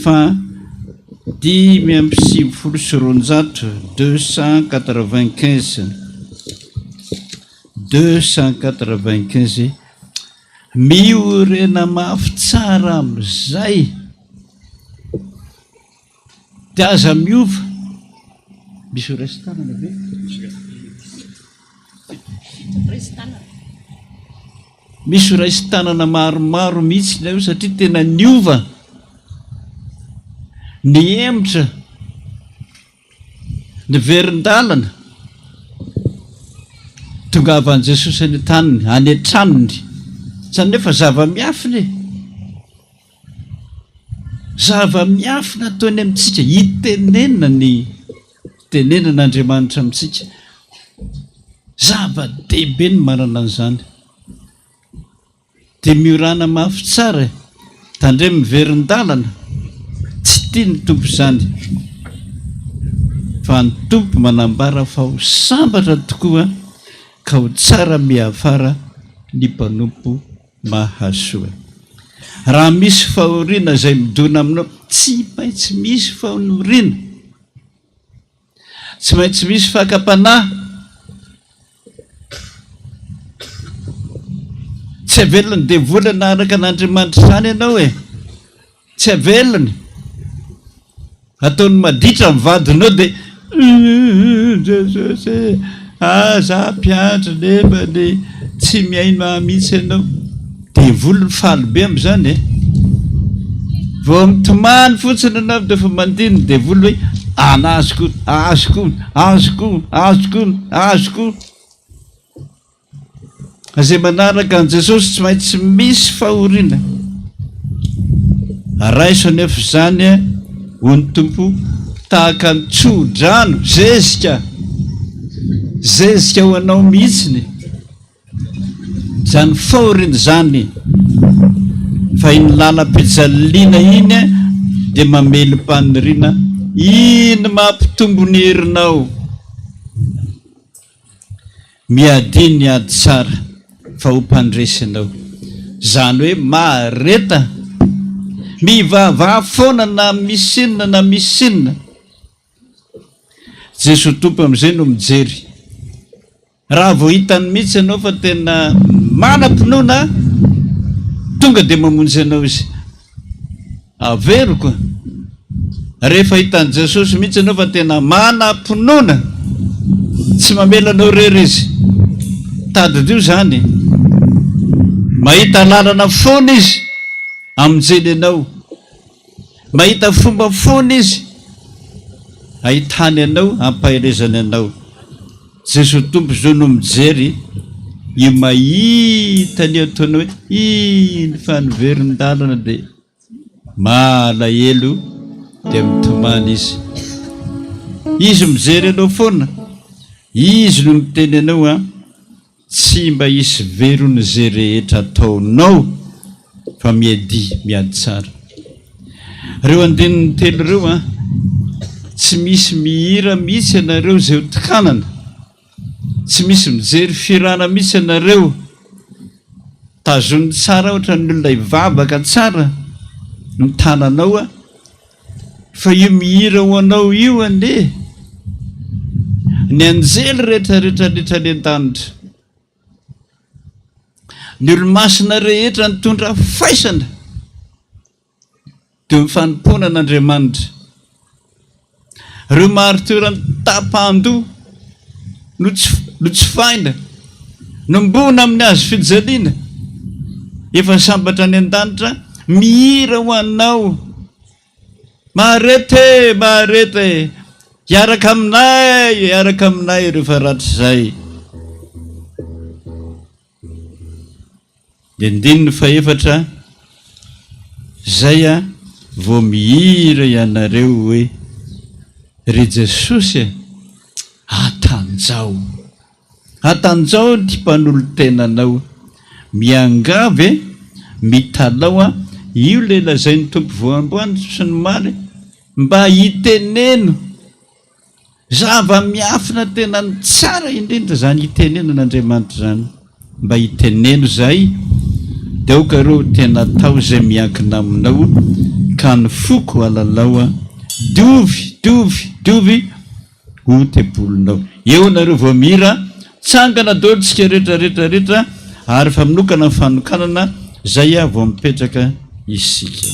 fa 595 295 miorena mafy tsara am'izay dia aza miova misy raisin-tanana ve misy raisin-tanana maromaro mihitsy na io satria tena niova ny emotra ny verin-dalana tonga avan'i Jesosy any taniny any an-tranony zany nefa zava-miafina zava-miafina ataony amintsika hitenenina ny tenenan'Andriamanitra amintsika zava-dehibe ny manana an'izany dia miorana mafy tsara tandre miverin-dalana tsy tia ny tompo izany fa ny tompo manambara fa ho sambatra tokoa ka ho tsara miafara ny mpanompo mahasoa. Raha misy fahoriana izay midona aminao tsy maintsy misy fahoriana, tsy maintsy misy fakapanahy, tsy avelony dia volana araka an'Andriamanitra izany ianao tsy avelony ataony maditra ny vadinao dia Jesosy za mpiandry nefa ny tsy miaino mihitsy ianao dia volony faly be amin'izany vao mitomany fotsiny anao dia fa mandiny dia volo hoe azoko izay manaraka an' Jesosy tsy maintsy misy fahoriana. Raiso nefa izany ho ny tompo tahaka ny tsodrano zezika ho anao mihitsiny zany fahoriana zany fa iny lalam-pijaliana iny dia mamely mpaniriana iny mampitombo ny herinao miadiny ady tsara fa ho mpandresinao zany hoe mahareta mivavaha foana na misinina Jesosy tompo amin'izay no mijery raha vao hitany mihitsy ianao fa tena manam-pinoana tonga dia mamonjy anao izy avero koa rehefa hitany Jesosy mihitsy ianao fa tena manam-pinoana tsy mamela anao rery izy tadidio zany mahita lalana foana izy aminjeny ianao mahita fomba foana izy ahitany ianao ampahelezany ianao. Jesosy tompo zao no mijery io mahita ny ataony hoe iny fa niverin-dalana dia malahelo dia mitomany izy mijery anao foana izy no miteny anao tsy mba hisy verony zay rehetra ataonao fa miady tsara. Reo andininy telo reo tsy misy mihira mihitsy ianareo zay ho tokanana, tsy misy mijery firana mihitsy ianareo tazony tsara ohatra ny olona ivavaka tsara no tananao fa io mihira ho anao io ande ny anjely rehetrarehetra ny an-danitra ny olo-masina rehetra nitondra faisana dia mifanompoana an'Andriamanitra. Reo maharitorany tapahan-doha no tsy faina nombona amin'ny hazo fijaliana efa sambatra any an-danitra mihira ho anao maharety hiaraka aminay rehefa rahatr' izay. Dia ndininy faefatra zay vao mihira ianareo hoe ry Jesosy atanjao ty mpanolo tenanao miangavy mitalao io lela zay ny tompo voamboany sy ny maly mba hiteneno zava-miafina tena ny tsara indrindra zany hiteneno n'Andriamanitra zany mba hiteneno zay dia oka reo tena tao zay miankina aminao ka ny foko alalaoa diovy ho tepolinao. Eo nareo vao mira tsangana daolintsika rehetrarehetrarehetra ary fa minokana fanokanana zay a vao mipetraka isika.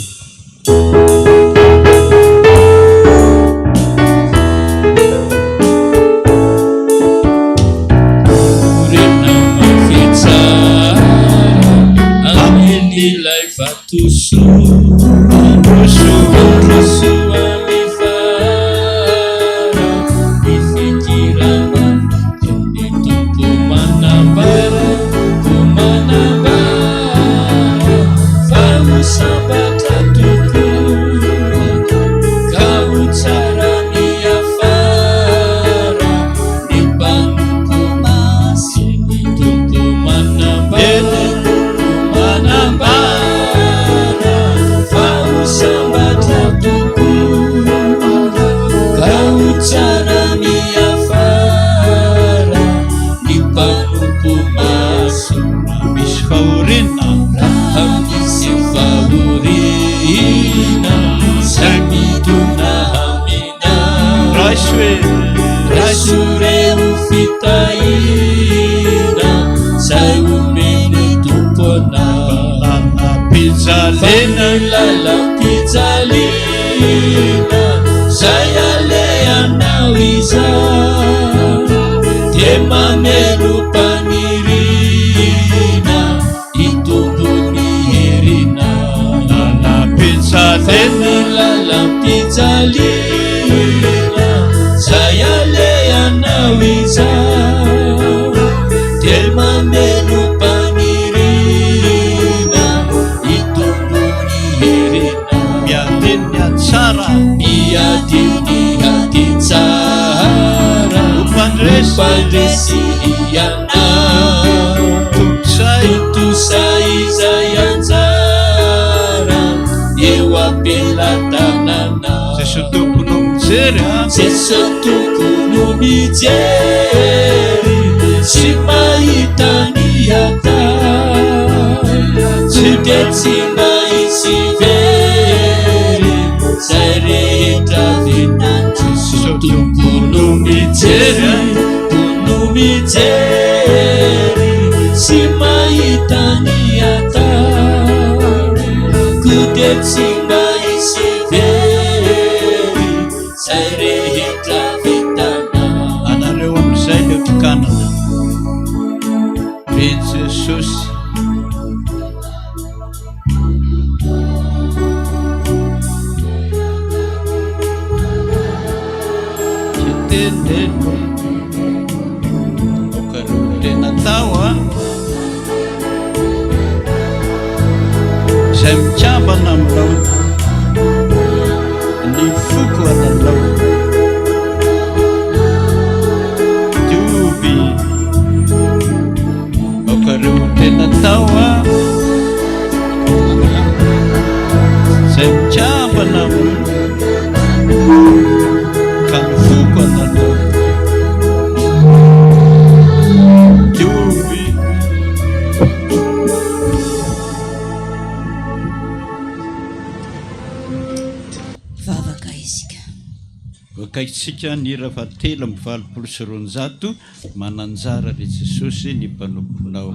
Sika ny raha telo amby 700 mananjara re Jesosy ny mpanomponao.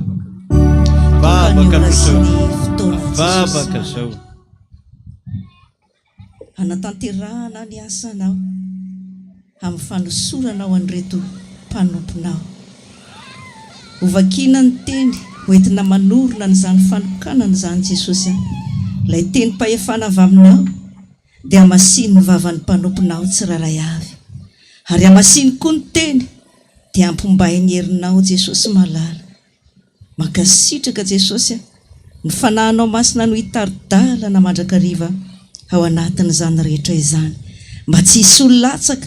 Vavaka zao anatanterahana ny asanao amin'ny fanosoranao an'ireto mpanomponao. Ovakina ny teny hoentina manorona n'izany fanokanana zany Jesosy. Ilay teny mpahefana avy aminao dia amasiny ny vavan'ny mpanomponao tsiraray avy. Ary amasiny koa ny teny dia ampombahy ny herinao Jesosy malala. Mankasitraka Jesosy ny fanahinao masina no hitaridalana mandrakariva ao anatin'izany rehetra izany, mba tsy hisy olo-latsaka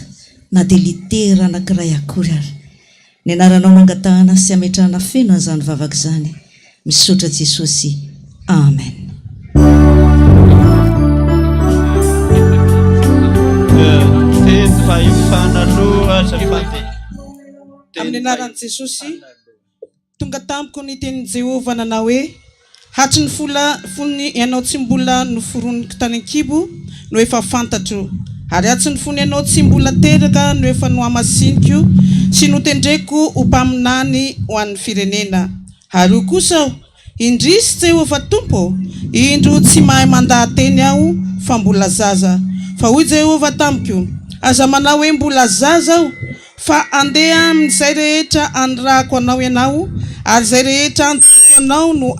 na dia litera anankiray akory ary. Ny anaranao mangatahana sy ametrahana feno an'izany vavaka izany, misaotra Jesosy. Amen. Amin'ny anaran'i Jesosy, tonga tamiko ny tenin'i Jehovah nanao hoe hatry ny fony ianao tsy mbola noforoniko tany an-kibo no efa fantatro ary hatsy ny fony ianao tsy mbola teraka no efa noamasinika sy notendreko ho mpaminany ho an'ny firenena ary io kosa indrisy Jehovah Tompo indro tsy mahay mandahateny aho fa mbola zaza fa hoy Jehovah tamiko aza manao hoe mbola zaza aho fa andeha amin'izay rehetra andrako anao ianao ary zay rehetra andiko anao no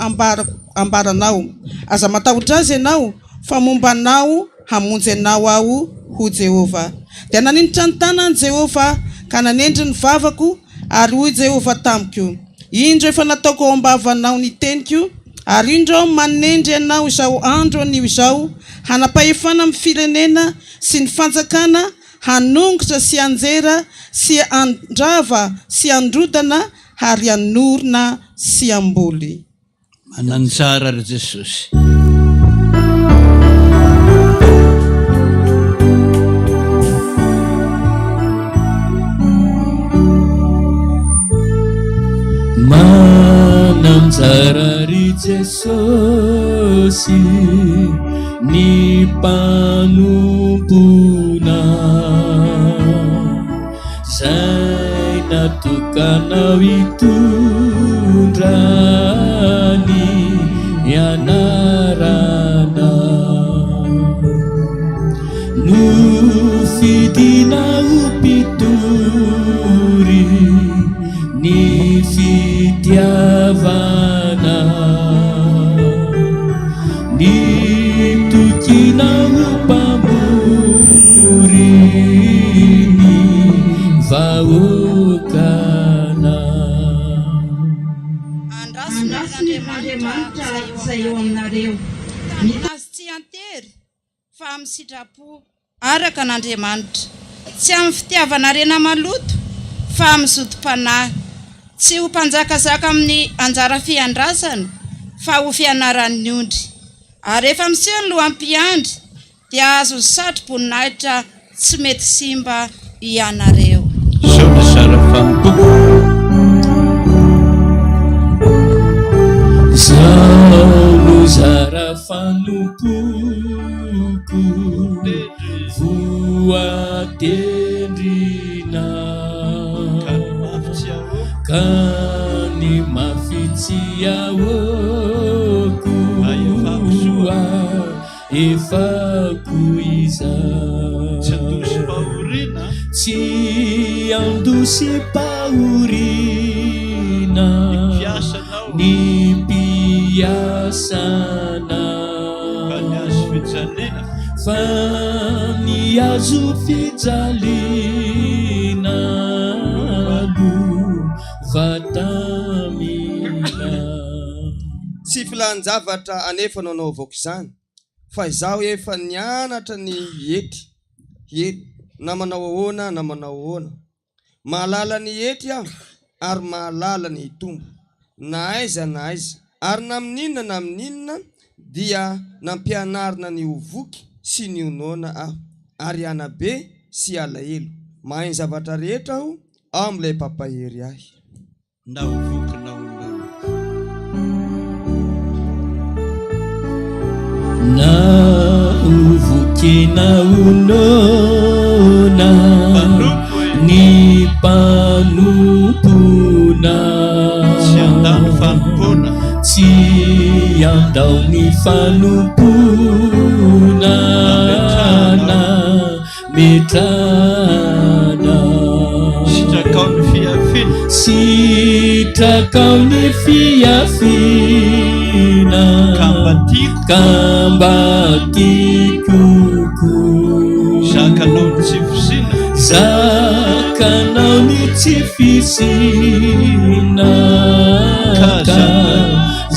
ambaranao aza matahotra azy ianao fa momba anao hamonjy anao aho ho Jehovah dia naninditra ny tanany Jehovah ka nanendry ny vavako ary hoy Jehovah tamiko indro efa nataoko ao ambavanao ny teniko ary indro manendry anao izao andro anio izao hanapahefana amin'ny firenena sy ny fanjakana hanongotra sy anjera sy andrava sy androdana ary anorina sy amboly. Manantsara ry Jesosy. Manantsara ry Jesosy ny mpanompona zay natokanao hitondra ny anarana no fidinao mpitory ny fitiavana ny tokinao mpamory ny vahoakana Andráson'Andriamanitra izay eo aminareo azy tsy antery fa amin'ny sitrapo araka an'Andriamanitra tsy amin'ny fitiavana rena maloto fa amin'ny zotom-panahy tsy ho mpanjakazaka amin'ny anjara fiandrasana fa ho fianaran'ny ondry ary efa miseho ny loham-piandry dia azo ny satro-boninahitra tsy mety simba ianareo. Zao sara fampoko. Zao zara fanompoko voatendrina ka ny mafitsiaoko efako iza tsy andosy pahorina ny mpiasana fa ny azo fijaliana no vatamina tsy filanjavatra anefa nanao avako izany fa izaho efa nianatra ny hety na manao ahoana na manao ahoana mahalala ny hety aho ary mahalala ny tombo na aiza ary na amin'inona dia nampianarina ny ovoky sy ny onona aho ary anabe sy alahelo mahay zavatra rehetra aho ao amin'ilay papahery ahy na ovoky na onona na ovoky na onona ny mpanompona tsy andao ny fanompona na metrana sitrakao ny fiafina kambatikoko zakanao ny tsy fisina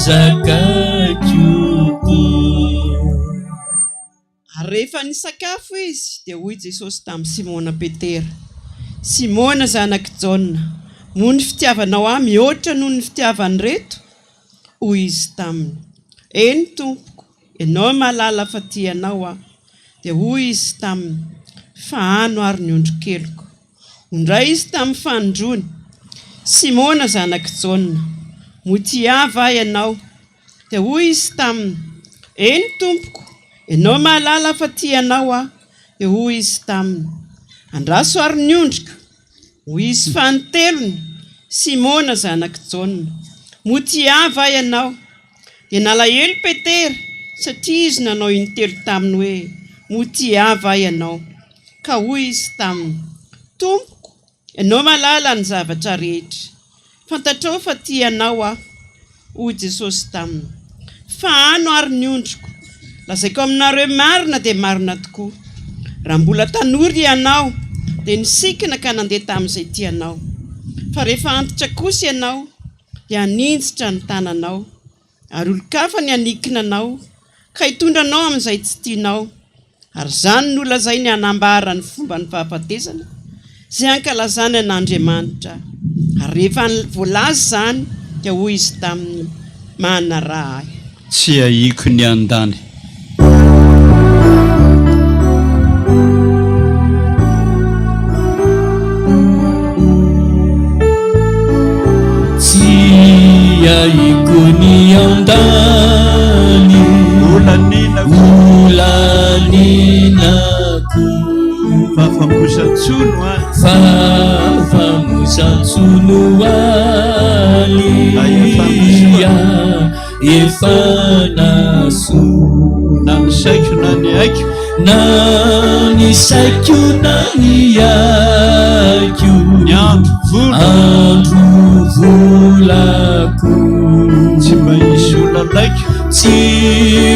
zakakoko. Rehefa nisakafo izy dia hoy Jesosy tamin'ny Simona Petera, Simona zanak' Jaona, moa ny fitiavanao ahy mihoatra noho ny fitiavany reto? Hoy izy taminy, eny tompoko, ianao mahalala fa tianao aho. Dia hoy izy taminy, fa ano ary ny ondrokeloko. Ondray izy tamin'ny fandrony, Simona zanak' Jaona, moa tiava ianao? dia hoy izy taminy, eny tompoko, ianao mahalala fa tianao aho. Dia hoy izy taminy, andraso ary ny ondrika. Hoy izy fanotelony, Simona zanaka Jaona, motiava ianao. Dia nalahelo Petera satria izy nanao intelo taminy hoe motiava ianao. Ka hoy izy taminy, tompoko, ianao mahalala ny zavatra rehetra, fantatrao fa tianao aho. Hoy Jesosy taminy, fa ano ary ny ondriko, lazaiko aminareo marina dia marina tokoa. Raha mbola tanory ianao dia nisikina ka nandeha tamin'izay tianao. Fa rehefa antitra kosa ianao dia haninjitra ny tananao, ary olon-kafa ny hanikina anao ka hitondranao amin'izay tsy tianao. Ary izany no lazay ny hanambara ny fomba ny fahafatesana izay ankalazana an'Andriamanitra. Ary rehefa voalaza izany dia hoy izy taminy, manana raha ahy. Tsy haiko ny andany. Tsy haiko ny andany, olaninako, fafamosan-tsono any, fafamosan-tsono any, efa nasoa. na ny saiko na ny aiko, na ny saiko na ny aiko, ny andro vola, andro volako. tsy mba hisy olalaiko, tsy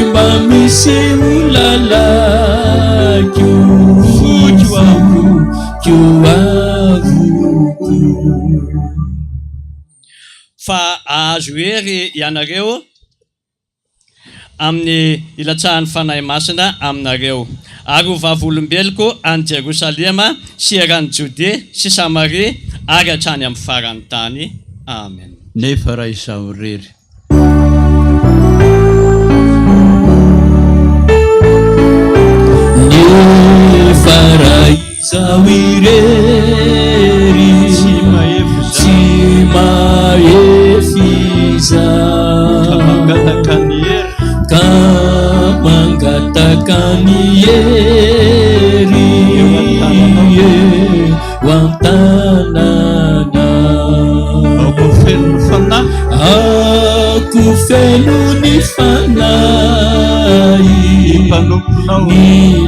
mba misy olalaiko, foko avoko. Fa azo hery ianareo amin'ny ilatsahan'ny fanahy masina aminareo. Ary ho vavolombeloko any Jerosalema sy eran'ny Jode sy Samaria ary hatrany amin'ny faran'ny tany. Amen. nefa raha izaho rery. Nefa raha izaho irery, Tsy mahefy tsy mahefy ka mangataka ny hery, ka mangataka ny hery eo an-tanana. ako feno ny fanahy, Ako feno ny fanahy, mpanomponao ny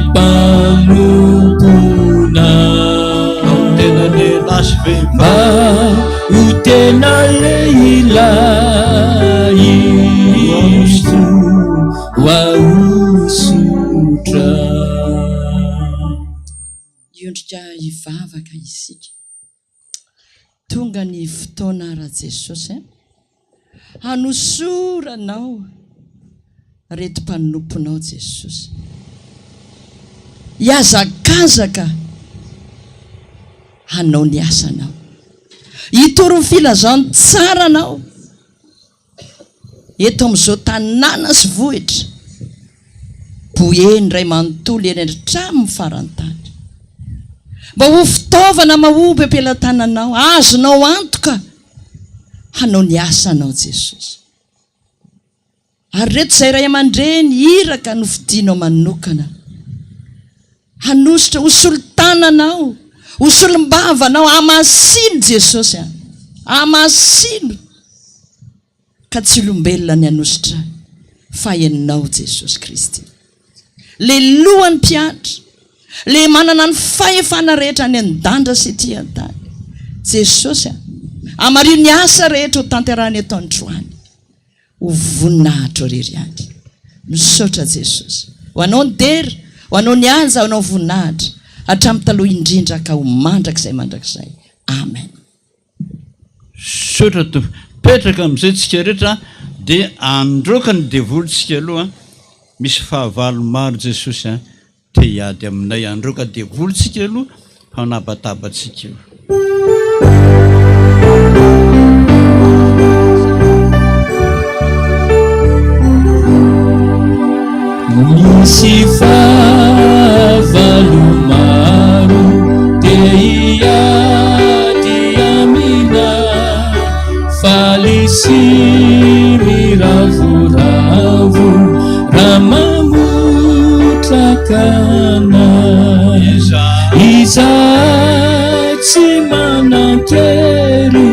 mpanomponao, tena lehilahy sy mba vehivavy, ho tena lehilahy waosotra. Iondrika hivavaka isika. Tonga ny fotoana ra Jesosy, hanosoranao reto mpanomponao Jesosy. Hiazakazaka hanao ny asanao, hitoro ny filazano tsara anao eto amin'izao tanàna sy vohitra, boeny ray manontolo eny hatramin'ny farantany. Mba ho fitaovana mahomby ampelantananao, azonao antoka hanao ny asanao Jesosy. Ary reto izay ray aman-dreny iraka no fidinao manokana, hanositra hosolon-tananao, hosolom-bavanao, amasino Jesosy, amasino, ka tsy olombelona ny hanositra fa ianao Jesosy Kristy, le lohany mpiatra, le manana ny fahefana rehetra ny an-dandra sy ety an-tany. Jesosy, amario ny asa rehetra ho tanterahany eto androany, ho voninahitra reriany. Misaotra Jesosy, ho anao ny dery, ho anao ny anja, ho anao voninahitra hatramin'ny taloha indrindra ka ho mandrakizay mandrakizay. Amen. sotra to petraka amin'izay tsika rehetra dia androka ny devolontsika aloha. Misy fahavalo maro Jesosy te hiady aminay, androka devolontsika aloha hanabatabatsika io. Misy fahavalo maro te hiady amina, faly sy miravoravo kery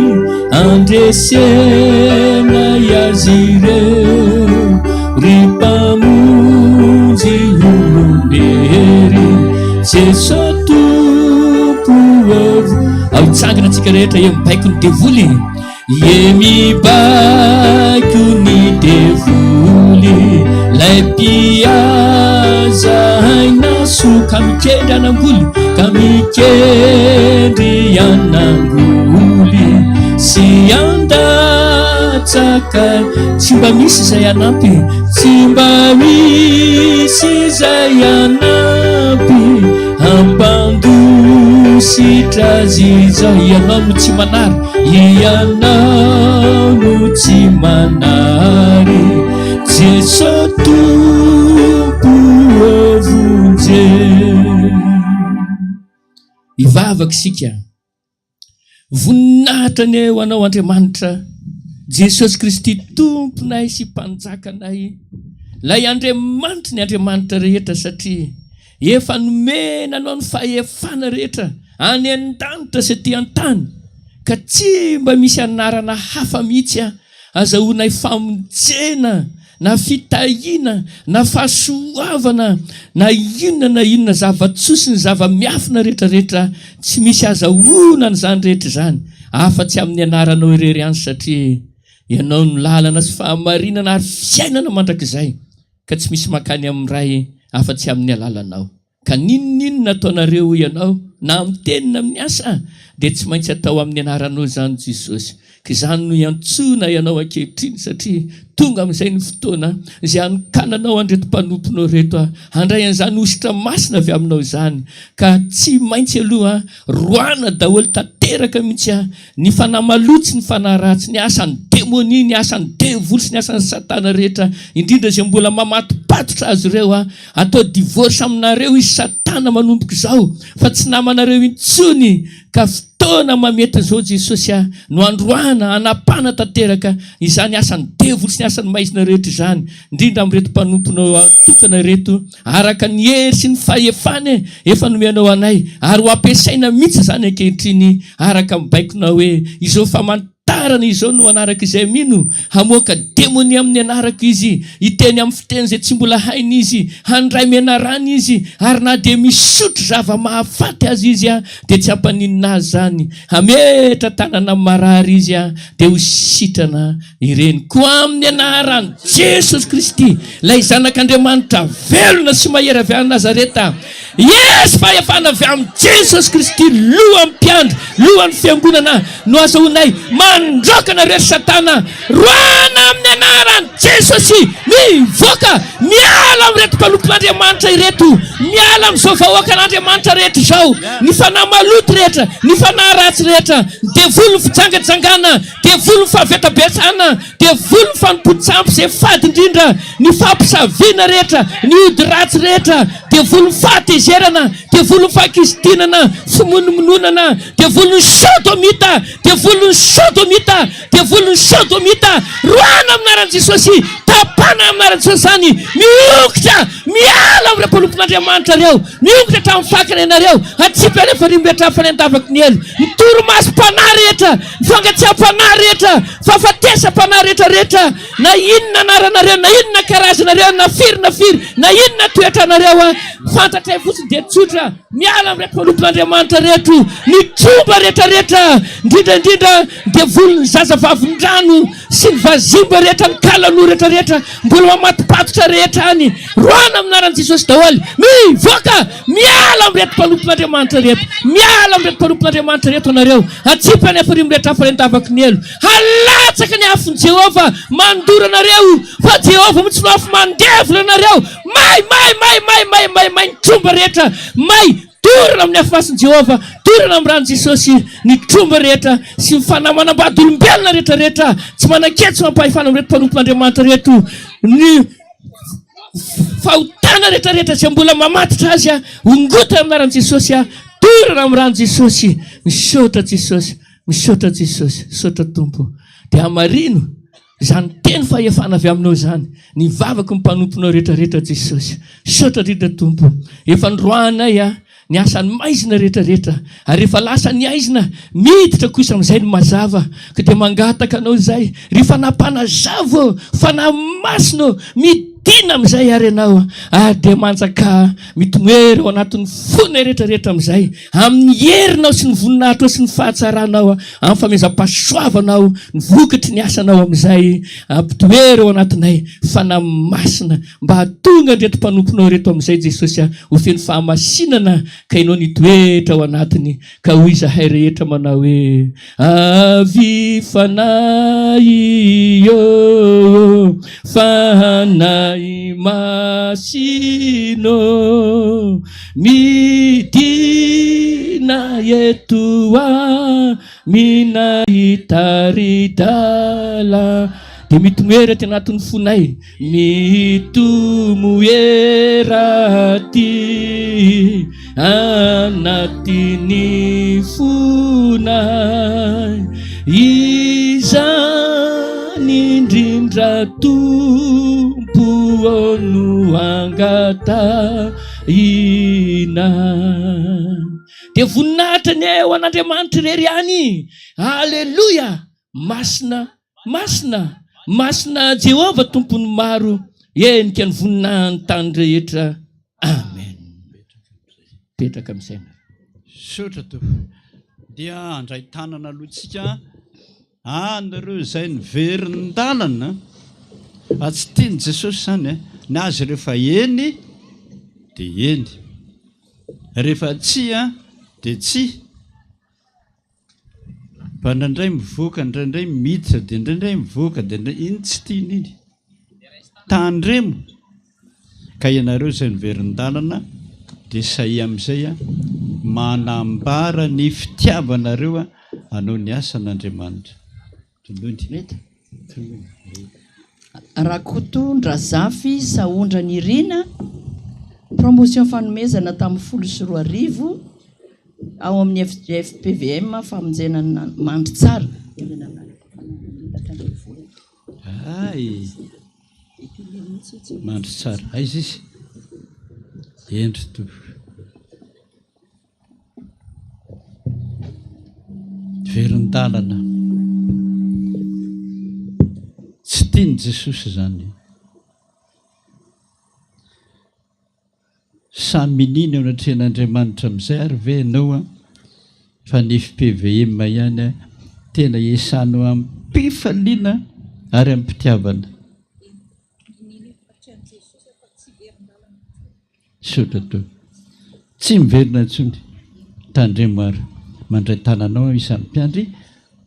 andresena iazy ireo ry mpamonjy olombery Jeso tompo avo ao tsangana antsika rehetra eo mibaiko ny devoly e mibaiko ny devoly lay mpiaza haina soka mikendry anamboly ka mikendry anamboly sy andatsaka tsy mba misy izay anampy tsy mba misy izay anampy ampandositra zizao ianao no tsy manary ianao no tsy manary Jeso tompo avonje ivavaka isika voninahitra ny eo anao Andriamanitra Jesosy Kristy tomponay sy mpanjakanay lay Andriamanitra ny Andriamanitra rehetra satria efa nomena anao ny fahefana rehetra any an-danitra sy aty an-tany ka tsy mba misy anarana hafa mihitsy azahoanay famonjena na fitahiana na fahasoavana na inona zava-tsosi ny zava-miafina rehetrarehetra tsy misy azahoana n'izany rehetra zany afa-tsy amin'ny anaranao irery any satria ianao no lalana sy fahamarinana ary fiainana mandrakizay ka tsy misy makany amin'ny ray afa-tsy amin'ny alalanao ka ninona ataonareo ianao na amin'ny tenina amin'ny asa dia tsy maintsy atao amin'ny anaranao zany Jesosy ka izany no iantsona ianao ankehitriny satria tonga amin'izay ny fotoana izay anokananao andreto mpanomponao reto handray an'izany ositra masina avy aminao izany ka tsy maintsy aloha roana daholo tanteraka mihitsy ny fanamalotsy ny fanaratsy ny asan'ny demonia ny asan'ny devoly sy ny asan'ny satana rehetra indrindra izay mbola mamatopatotra azy ireo atao divorce aminareo izy satana manomboka izao fa tsy namanareo intsony ka fotoana mamety zao Jesosy no androana anapana tanteraka izany asan'ny devoly sy ny asan'ny maizina rehetra izany indrindra amin'reto mpanomponao atokana reto araka ny hery sy ny fahefany efa nomenao anay ary ho ampiasaina mihitsy zany ankehitriny araka mibaikonao hoe izao famantarana izao no anaraka izay mino hamoaka demonia amin'ny anaraka izy iteny amin'ny fiteny zay tsy mbola hainy izy handray mianarana izy ary na dia misotro zava-mahafaty azy izy dia tsy hampaninina azy zany hametra tanana marary izy dia ho sitrana ireny koa amin'ny anarany Jesosy Kristy lay zanak'Andriamanitra velona sy mahery avy any Nazareta yes fahefana avy amin'ny Jesosy Kristy lohan'ny mpiandry lohan'ny fiangonana no azahoanay mandrokana rehetra satana roana amin'ny anarany Jesosy mivoaka miala amin'reto mpanompon'Andriamanitra ireto miala amin'izao vahoakan'Andriamanitra rehetra izao ny fanahy maloto rehetra ny fanahy ratsy rehetra devoly ny fijangajangana devoly ny fahavetabetsana devoly ny fanompontsampy izay fady indrindra ny fampisaviana rehetra ny ody ratsy rehetra devoly ny fahatezerana devoly ny fahakizitinana fimonomononana devoly ny sodomita devoly ny sodomita devoly ny sodomita roana aminaran'i Jesosy tapana aminaran'i Jesosy zany miokotra miala amin'ireo mpanompon'Andriamanitra reo miokotra hatramin'ny fakana ianareo atsipy rehefa rimbetra fanendavaka ny elo ny toromasom-panahy rehetra ny fangatsiam-panahy rehetra fahafatesam-panahy rehetrarehetra na inona anaranareo na inona karazanareo na firy na inona toetranareo fantatray fotsiny dia tsotra miala amin'ireo mpanompon'Andriamanitra rehetra ny tromba rehetrarehetra indrindraindrindra devoly ny zazavavindrano sy ny vazimba rehetra ny kalanoa rehetrarehetra mbola mamatopatotra rehetra any roana aminaran'i Jesosy daholo mivoaka miala amin'reto mpanompon'Andriamanitra reto miala amin'reto mpanompon'Andriamanitra reto anareo atsipy any afarimy rehetra hafanendavaka ny elo halatsaka ny afon'i Jehova mandoro anareo fa Jehova mitsy no afo mandevona anareo may ny tromba rehetra may dorana amin'ny afomasin'i Jehova dorana amin'ny ran'i Jesosy ny tromba rehetra sy mifanamanambady olombelona rehetrarehetra tsy manan-ketsy mampahefana amin'reto mpanompon'Andriamanitra reto ny fahotana rehetrarehetra sy mbola mamatitra azy ongotana aminaran'i Jesosy dorana amin'ny ran'i Jesosy misaotra Jesosy misaotra Jesosy misaotra Tompo dia hamarino zany teny fahefana avy aminao zany ny vavaka ny mpanomponao rehetrarehetra Jesosy misaotra indrindra Tompo efa ndroanay ny asany maizina rehetrarehetra ary rehefa lasa ny aizina miditra kosa amin'izay ny mazava ka dia mangataka anao izay rehefa nampanazavo fanamasina midina amin'izay ary ianao ary dia manjaka mitomoera ao anatin'ny fona rehetrarehetra amin'izay amin'ny herinao sy ny voninahitro sy ny fahatsaranao amin'ny famezam-pahasoavanao ny vokatry ny asanao amin'izay ampitoera ao anatinay fanamasina mba hatonga ndreto-panomponao reto amin'izay Jesosy ho feno fahamasinana ka ianao nitoetra ao anatiny ka hoy izahay rehetra manao hoe avy fanahy io fanahy masino midina etoa minahitaridala dia mitomoera ty anatin'ny fonay mitomoera ty anatin'ny fonay izany indrindra tompo no angatahina dia voninahitra ny eo an'Andriamanitra irery ihany aleloia masina Jehova tompony maro enika ny voninahiny tany rehetra amen petraka amin'izay sotra to dia andray tanana alohantsika nareo izay ny verindalana tsy tiany Jesosy zany ny azy rehefa eny dia eny rehefa tsia dia tsi fa indraindray mivoaka indraindray miditra dia indraindray mivoaka dia iny tsy tiany iny tandremo ka ianareo izay ny verindalana dia sahy amin'izay manambara ny fitiavanareo anao ny asan'Andriamanitra Rakotondrazafy Saondra Nirina promotion fanomezana tamin'ny 14 ao amin'ny FPVM famonjenana mandry tsara mandry tsara aiza izy endry to verindalana tsy tiany Jesosy zany saminina eo anatrehan'Andriamanitra amin'izay ary ve ianao fa ny FPVM ihany tena iasano ampifaliana ary ampitiavana sotra to tsy miverina intsony tandremo ary mandray tananao isan'ny mpiandry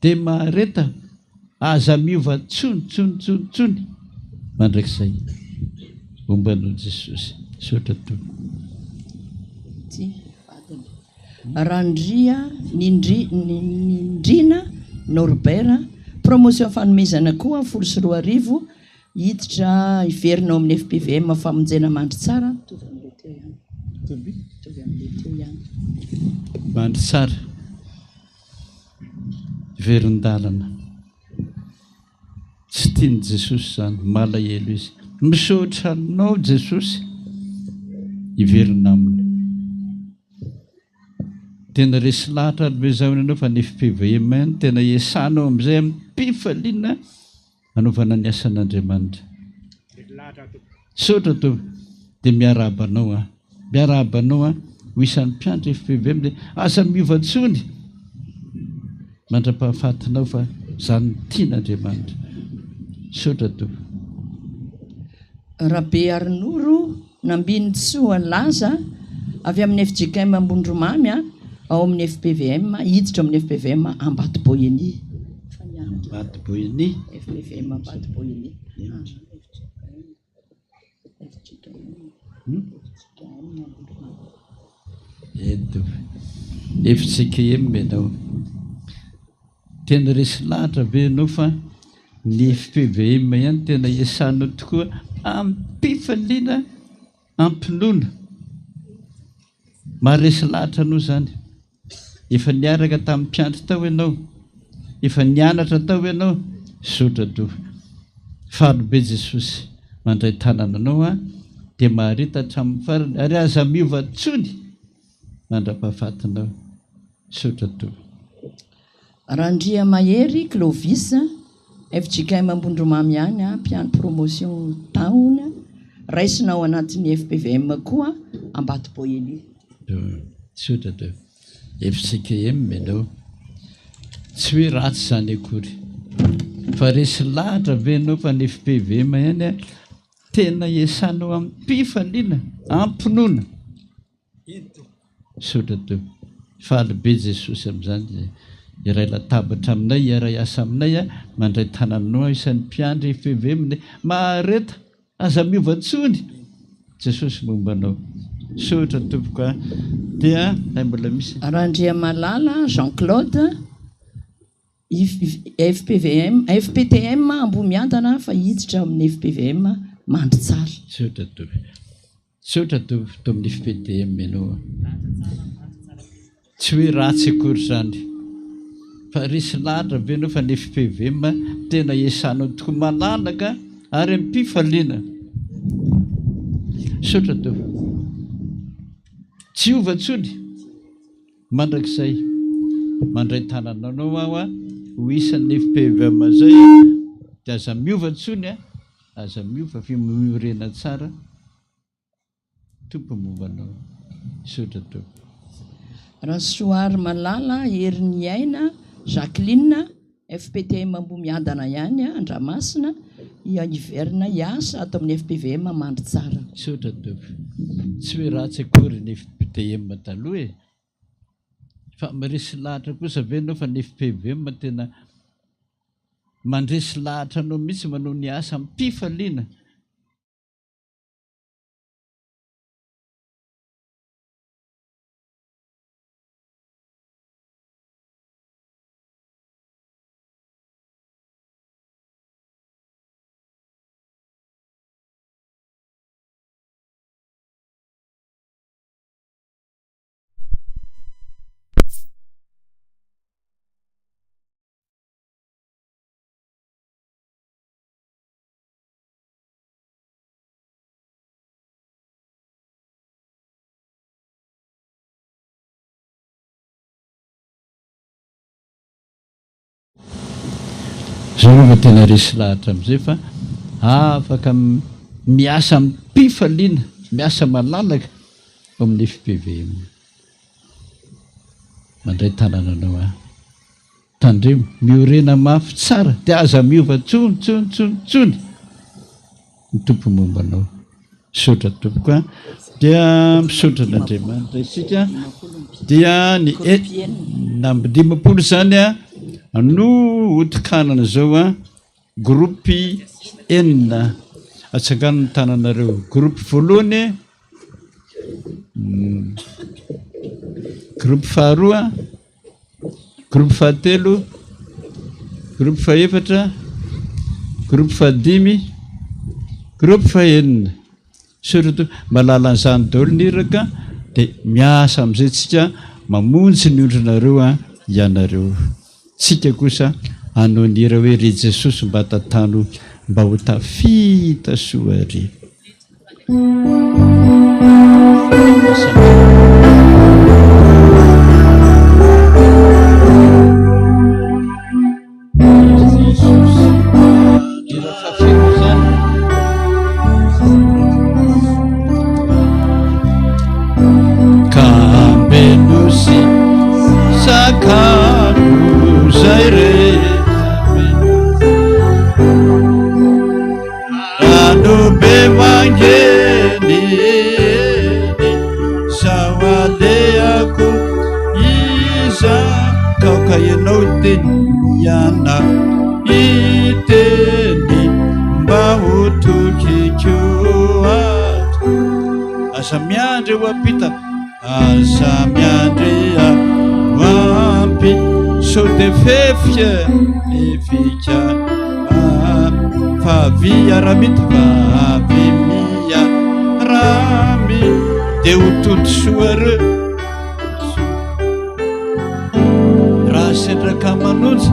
dia mahareta aza miova tsony mandrakizay ombanao Jesosy sotra to Randria Nindrina Norbert promotion fanomezana koa 12 hiditra iverinao amin'ny FPVM famonjena mandry tsara mandry tsara verindalana tsy tiany Jesosy zany malahelo izy misaotra anao Jesosy iverina aminy tena resy lahatra alobezahona anao fa ny FPVM tena iasanao amin'izay ampifaliana anaovana ny asan'Andriamanitra sotra to dia miarabanao ho isan'ny mpiandry FPVM dia asa miova tsony mandra-pahafatinao fa zany tian'Andriamanitra sotra to Rabe Arnoro Nambiny Tsoa Laza avy amin'ny FJKM Ambondromamy ao amin'ny FPVM hiditra amin'ny FPVM Ambatoboeny FPVM Ambatoboeny FJKM ianao tena resy lahatra ve ianao fa ny FPVM ihany tena iasanao tokoa ampifaliana ampinoana maharesy lahatra anao zany efa niaraka tamin'ny mpiandry tao ianao efa nianatra tao ianao sotra to falobe Jesosy mandray tanana anao dia maharita hatramin'ny farany ary aza miova tsony mandra-pahafatinao sotra to Randria Mahery Clovis FJKM Ambondromamy ihany mpiano promotion taona raisinao anatin'ny FPVM koa Ambato Boely sotra to FCKM ianao tsy hoe ratsy zany akory fa resy lahatra ve anao fa ny FPVM ihany tena esanao amin'ny mpifaliana ampinoana sotra to faly be Jesosy amin'izany iray latabatra aminay iray asa aminay mandray tananao isan'ny mpiandry FPVM mahareta aza miovatsony Jesosy mombanao sotra tompoko dia ay mbola misy Randria Malala Jean-Claude FPVM FPTM Ambomiadana fa hiditra amin'ny FPVM mandry tsara sotra to amin'ny FPTM ianao tsy hoe ratsy akory zany fa resy lahatra ve anao fa ny FPVM tena esanao toko malalaka ary ampifaliana sotra to tsy ovatsony mandrakizay mandray tanananao aho ho isan'ny FPVM zay dia aza miovatsony aza miova miorena tsara tompo mombanao sotra to Rasoary Malala Herin'ny Aina Jacqueline FPTM Ambomiadana ihany Andramasina hiverina hiasa ato amin'ny FPVM mandry tsara sotra to tsy hoe ratsy akory ny FPTM taloha fa maresy lahatra kosa ve anao fa ny FPVM tena mandresy lahatra anao mihitsy manao ny asa ampifaliana zao va tena resy lahatra am'izay fa afaka miasa ampifaliana miasa malalaka amin'ny FPVM mandray tanananao tandremo miorena mafy tsara dia aza miova tsony ny tompo mombanao sotra tompoko dia misotra n'Andriamanitra isika dia ny nambodimapolo zany no otikanana zao groupy enina atsangano ny tananareo groupy voalohany groupy faharoa groupy fahatelo groupy fahaefatra groupy fahadimy groupy fahaenina sotra malala an'izany daholo niraka dia miasa amin'izay tsika mamonjy ny ondrinareo ianareo tsika kosa anonira hoe ry Jesosy mba tatano mba ho tafita soary kambenosy sakano zay ranobe mangeny sao aleako iza kaoka ianao teny iana iteny mba hotokiko ato aza miandry ho apita aza miandry ampy so de fefika efika favy aramity favy mia ramy de ho totosoare raha sendraka manonja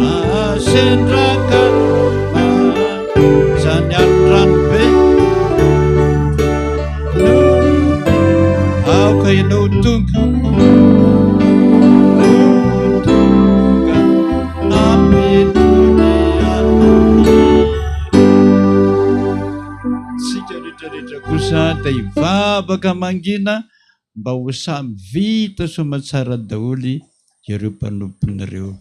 raha sendraka zany alorano be aoka ianao tonga rehetra hivavaka mangina mba ho samy vita somatsara daholy ireo mpanompon'ireo.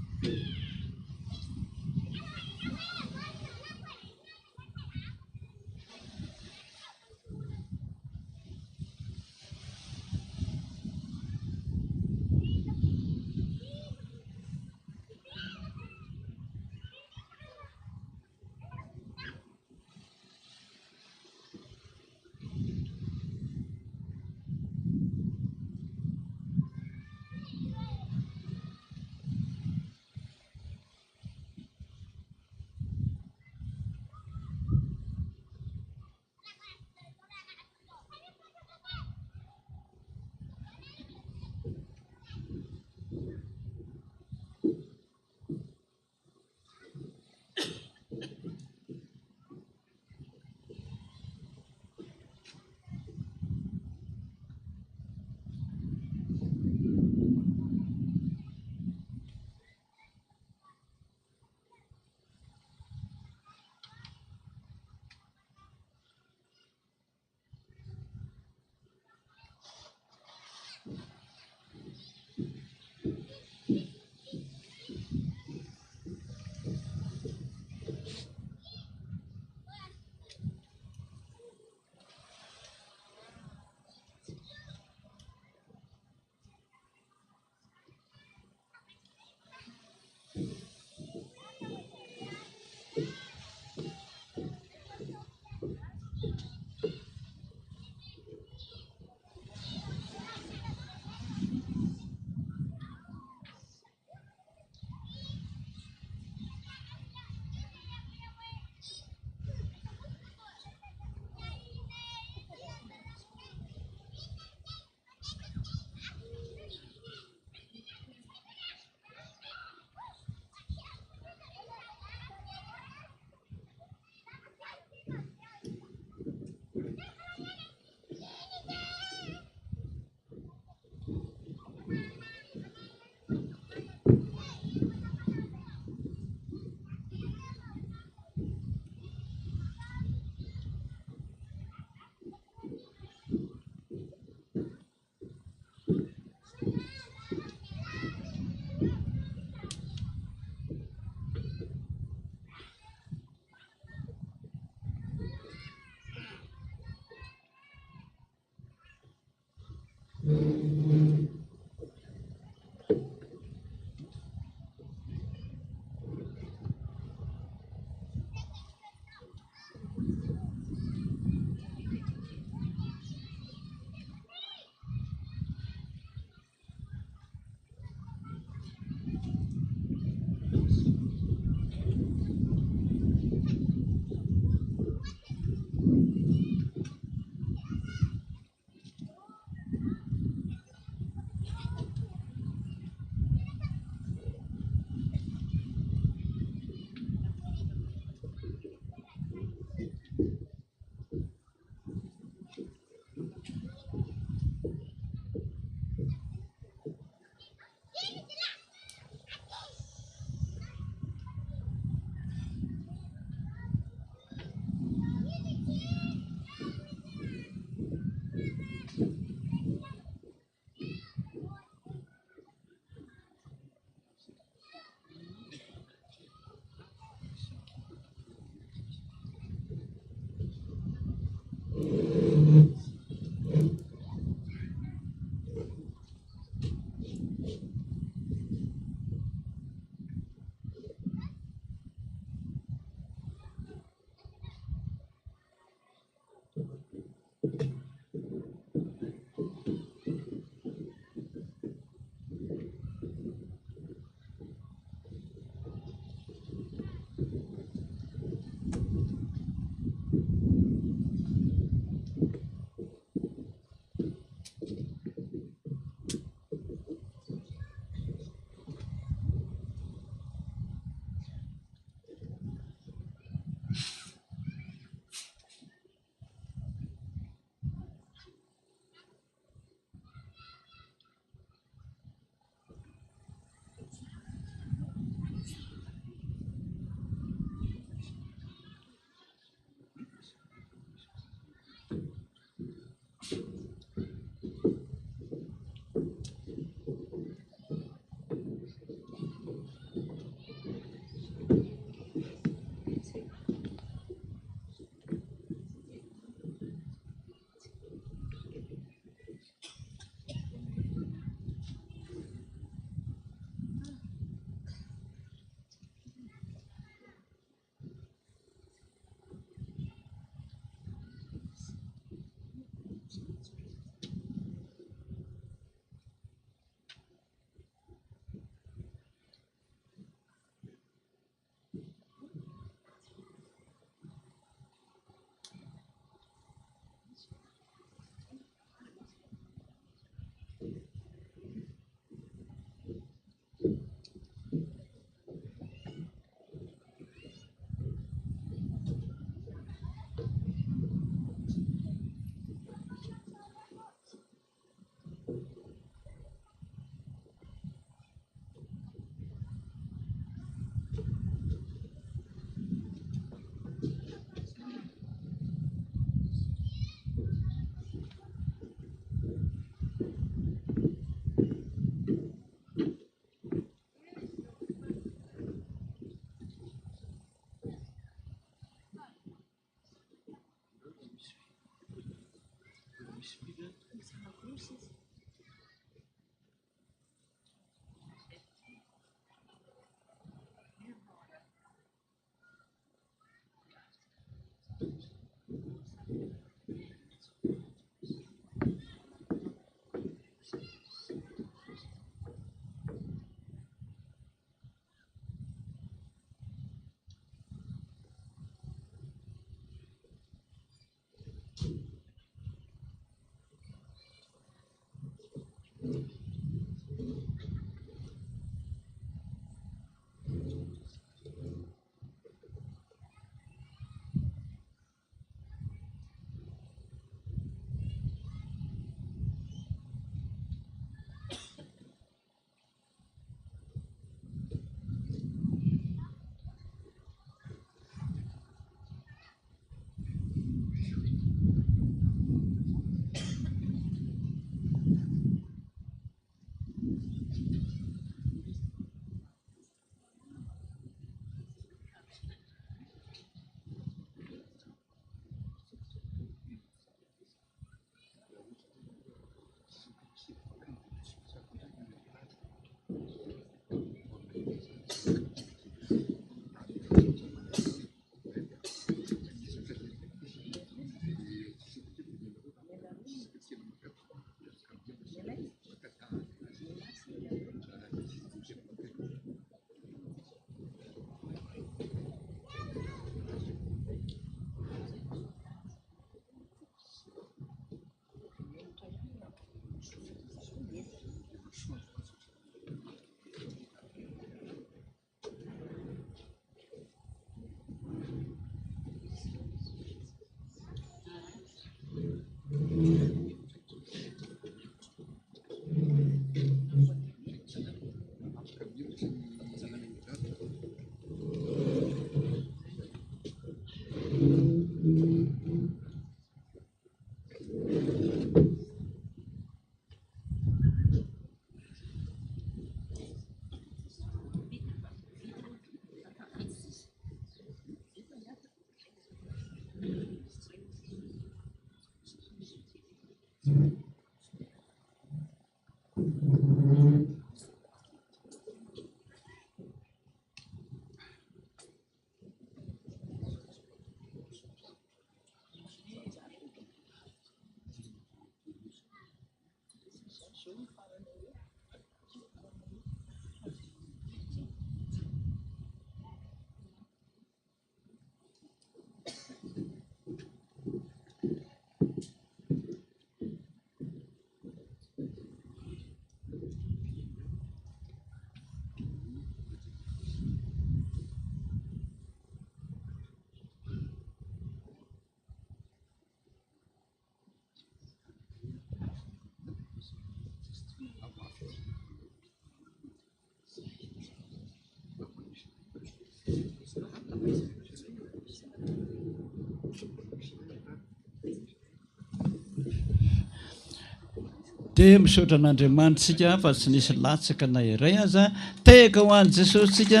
dia misaotra an'Andriamanitra sika fa tsy nisy latsaka na iray aza tehaka ho an'i Jesosy sika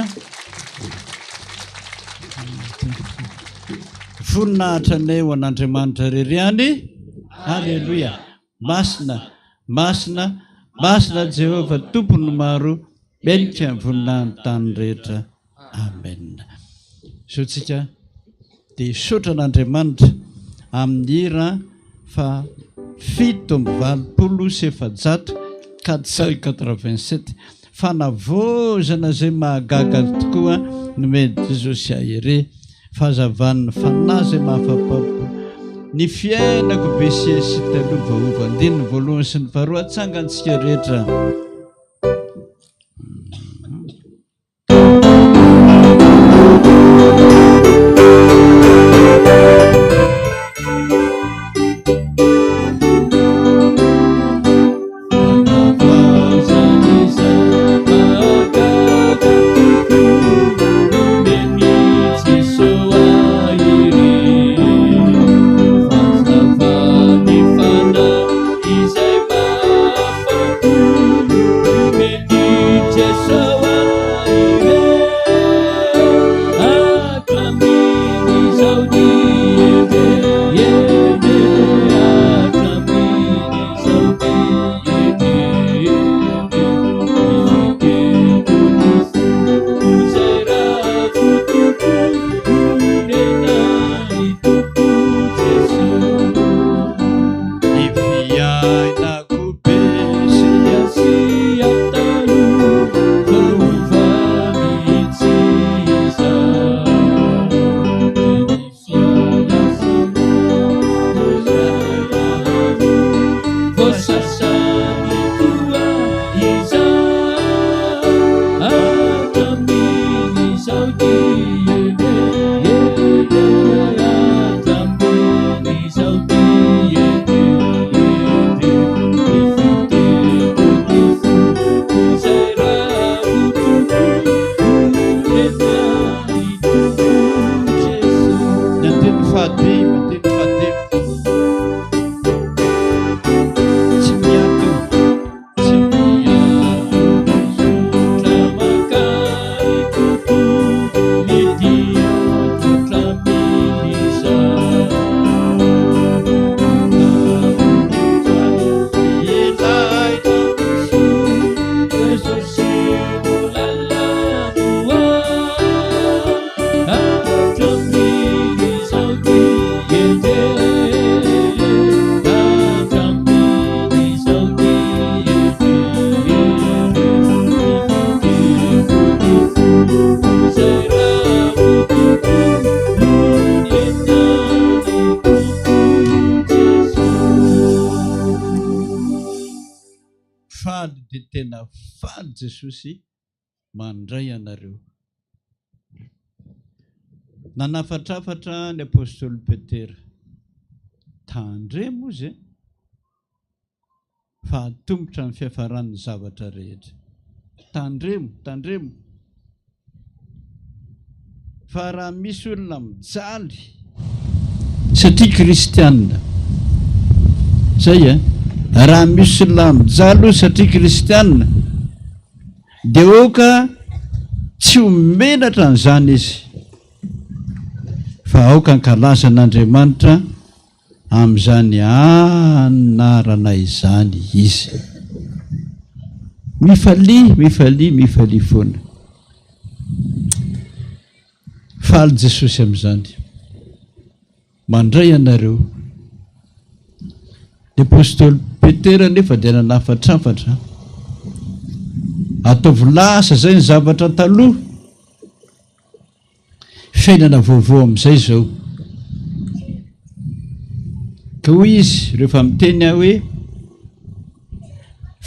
voninahitra anay ho an'Andriamanitra reriany. Halleloia. Masina masina masina Jehovah tompony maro benika voninahiny tany rehetra. Amen. Isaotsika dia isotra an'Andriamanitra amin'ny hira fa 787 fanavozana zay mahagaga tokoa nomeny Jesosy ahere fahazavan'ny fanahy zay mahafapapo ny fiainako be siesy taloha vaova andininy voalohany sy ny faharoa atsangantsika rehetra. Tena faly Jesosy mandray anareo. Nanafatrafatra ny apôstôly Petera tandremo izy fa atombotra ny fiafaran'ny zavatra rehetra. Tandremo fa raha misy olona mijaly satria kristianina zay raha misy olona mijaly satria kristianina dia oka tsy homenatra an'izany izy fa aoka ankalaza an'Andriamanitra amin'izany anarana izany izy. Mifalia foana. Faly Jesosy amin'izany. Mandray anareo. Ny apôstôly Petera nefa dia nanafatrafatra. Ataovy lasa zay ny zavatra taloha. Fiainana vaovao amin'izay zao. Ka hoy izy rehefa miteny hoe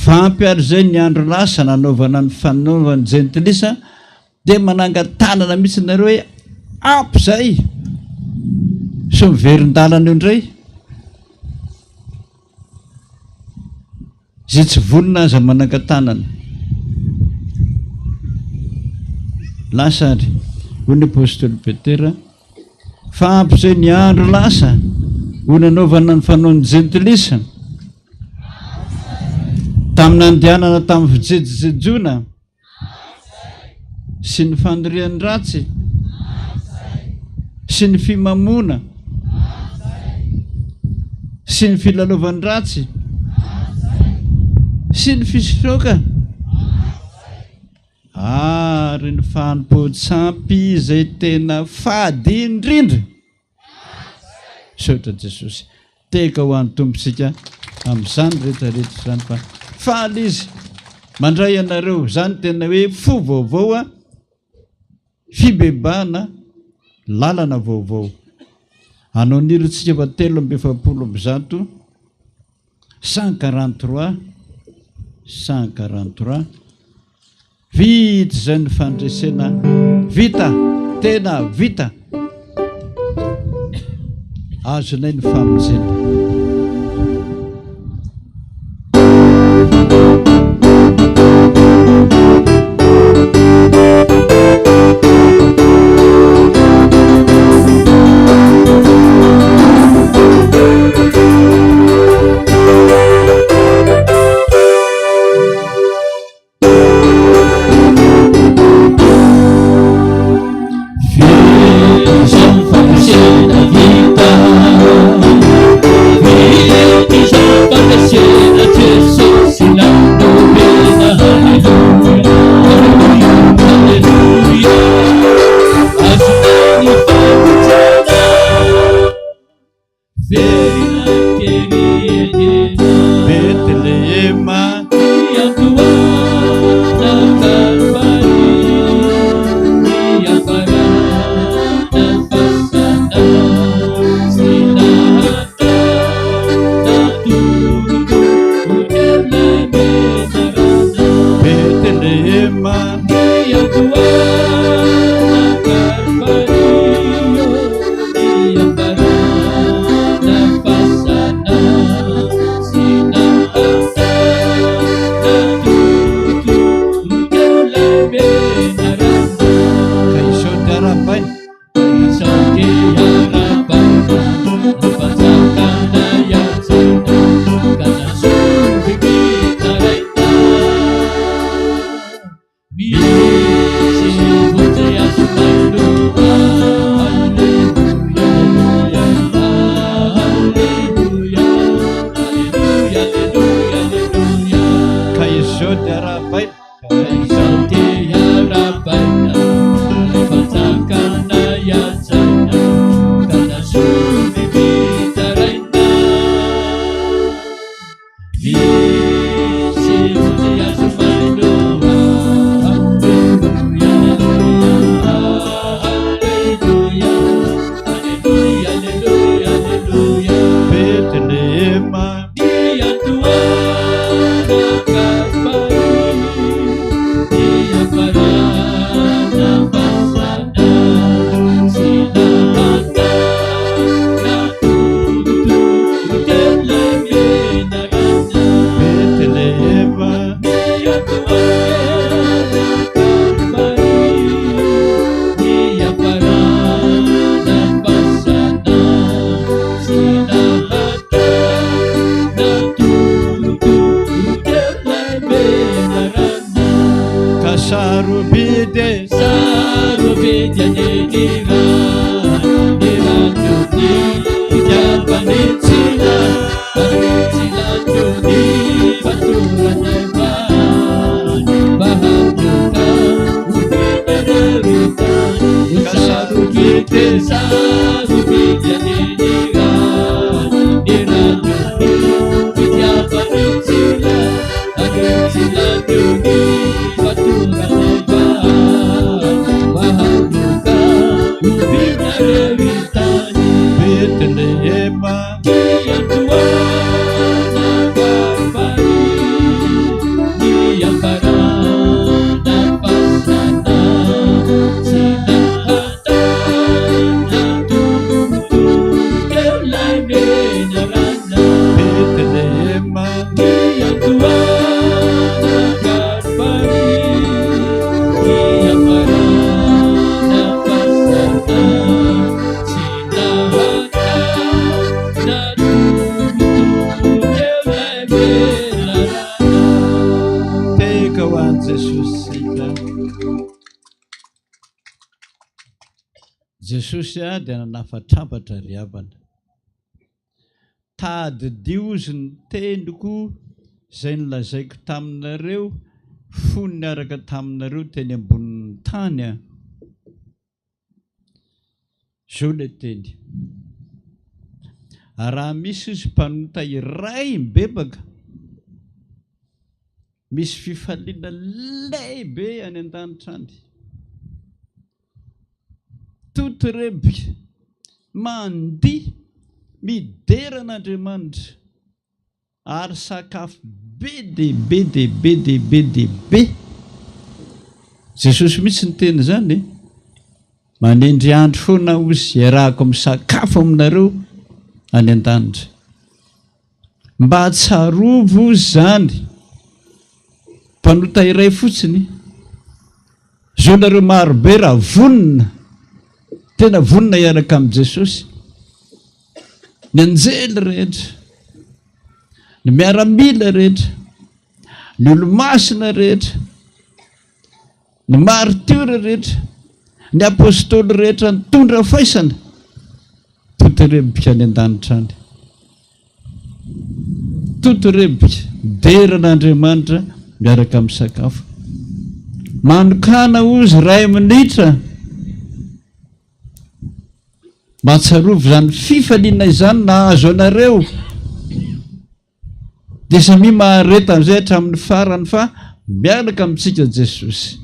vampy ary zay ny andro lasa nanaovana ny fanaovany jentilisa dia manangan-tanana mihitsy nareo hoe ampy zay so miverin-dalana io indray zay tsy vonina aza manangan-tanana lasa ary hoy apôstôly Petera fa ampy zay ny andro lasa ho nanaovana ny fanaony gentilisa tamin'ny andehanana tamin'ny fijejojejona sy ny fandorian'ny ratsy sy ny fimamona sy ny filalaovan'ny ratsy sy ny fisotroka ary ny fanompo-tsampy izay tena fady indrindra sotra Jesosy teka ho an'ny tomposika amin'izany rehetrarehetra izany fa faly izy mandray anareo zany tena hoe fo vaovao a fibebahana lalana vaovao anao nirotsika fa 3:7 143 vita zay ny fandresena vita tena vita azonay ny famonjena ho any Jesosy sika. Jesosy dia nanafatrapatra ry havana. Tadidio izy ny teniko izay nolazaiko taminareo, fony niaraka taminareo teny ambonin'ny tany a. Zao le teny. Raha misy izy mpanota iray mibebaka, misy fifaliana lehibe any an-danitra any. Totoreby mandihy mideran'Andriamanitra ary sakafo be dehibe dehibe dehibe dehibe. Jesosy mihitsy ny teny zany. Manindry andro foana ozy iarahako misakafo aminareo any an-danitra. Mba tsarovo zany mpanota iray fotsiny. Zao nareo marobe raha vonina, tena vonina iaraka amin'ny Jesosy. Ny anjely rehetra, ny miaramila rehetra, ny olomasina rehetra, ny martiora rehetra, ny apôstôly rehetra nitondra faisana, totorebika any an-danitra any. Totorebika deran'Andriamanitra miaraka amin'ny sakafo. Manokana ozy 2 minitra matsarovo zany fifaliana izany nahazo anareo, dia samy mahareta amin'izay hatramin'ny farany fa miaraka amintsika Jesosy.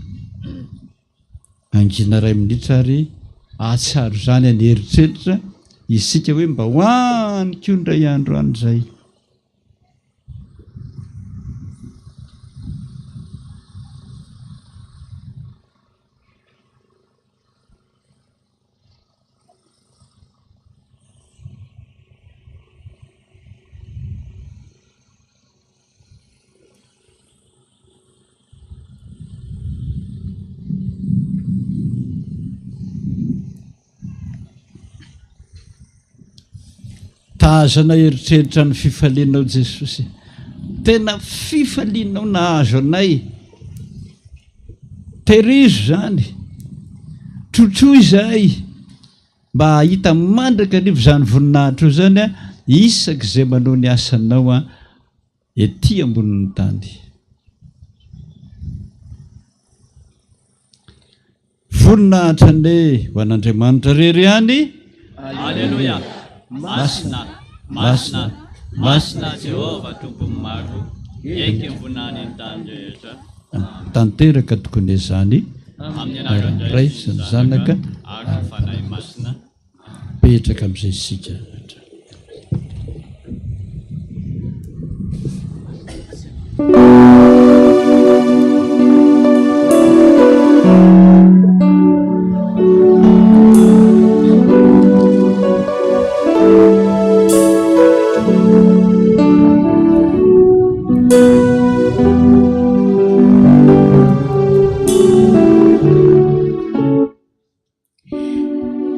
Angina 2 minitra ary atsaro zany any eritreritra isika hoe mba hoany kiondray andro any zay. Tahazana eritreritra ny fifalianao Jesosy. Tena fifalianao nahazo anay. Terizo zany. Trotro izay mba hita mandraka arivo zany voninahitra zany a, isaka izay manao ny asanao a ety ambonin'ny tany. Voninahitra ne ho an'Andriamanitra rery ihany. Alleluia. Masina, masina, masina Jehova tompony maro, eky mivonany ny tany rehetra. Tanteraka tokony izany Amin'ny anaran'i Ray sy ny Zanaka ary ny fanahy masina. petraka amin'izay isika.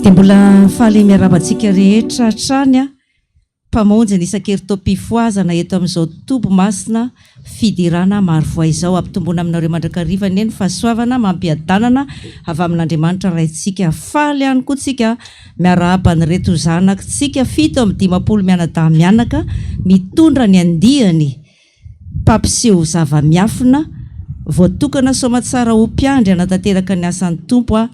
Mbola faly miarabantsika rehetra hatrany a, mpamonjy ny isan-keritaom-pifoazana eto amin'izao tobo masina fidirana maro voaizao ampitombona aminareo mandrakariva neny fahasoavana mampiadanana avy amin'Andriamanitra raintsika. Faly ihany koa tsika miarahaba ny reto zanaka tsika 7 amin'ny 50 mianadahy mianaka mitondra ny andihany mpampiseho zava-miafina voatokana somatsara ho mpiandry anatanteraka ny asan'ny tompo a,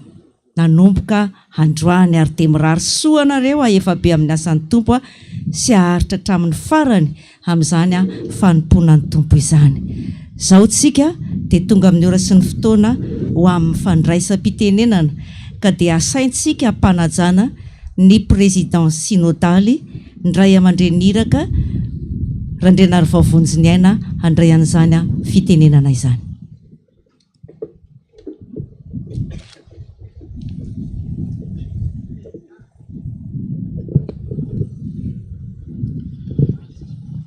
nanomboka androany ary de mirary soanareo a efa be amin'ny asan'ny tompo a, sy aharitra hatramin'ny farany amin'izany a fanompoana ny tompo izany. Zao tsika dia tonga amin'ny ora sy ny fotoana ho amin'ny fandraisam-pitenenana, ka dia asaintsika ampanajana ny président synodaly ndray amandreniraka randrenary vavonjy ny aina handray an'izany a fitenenana izany.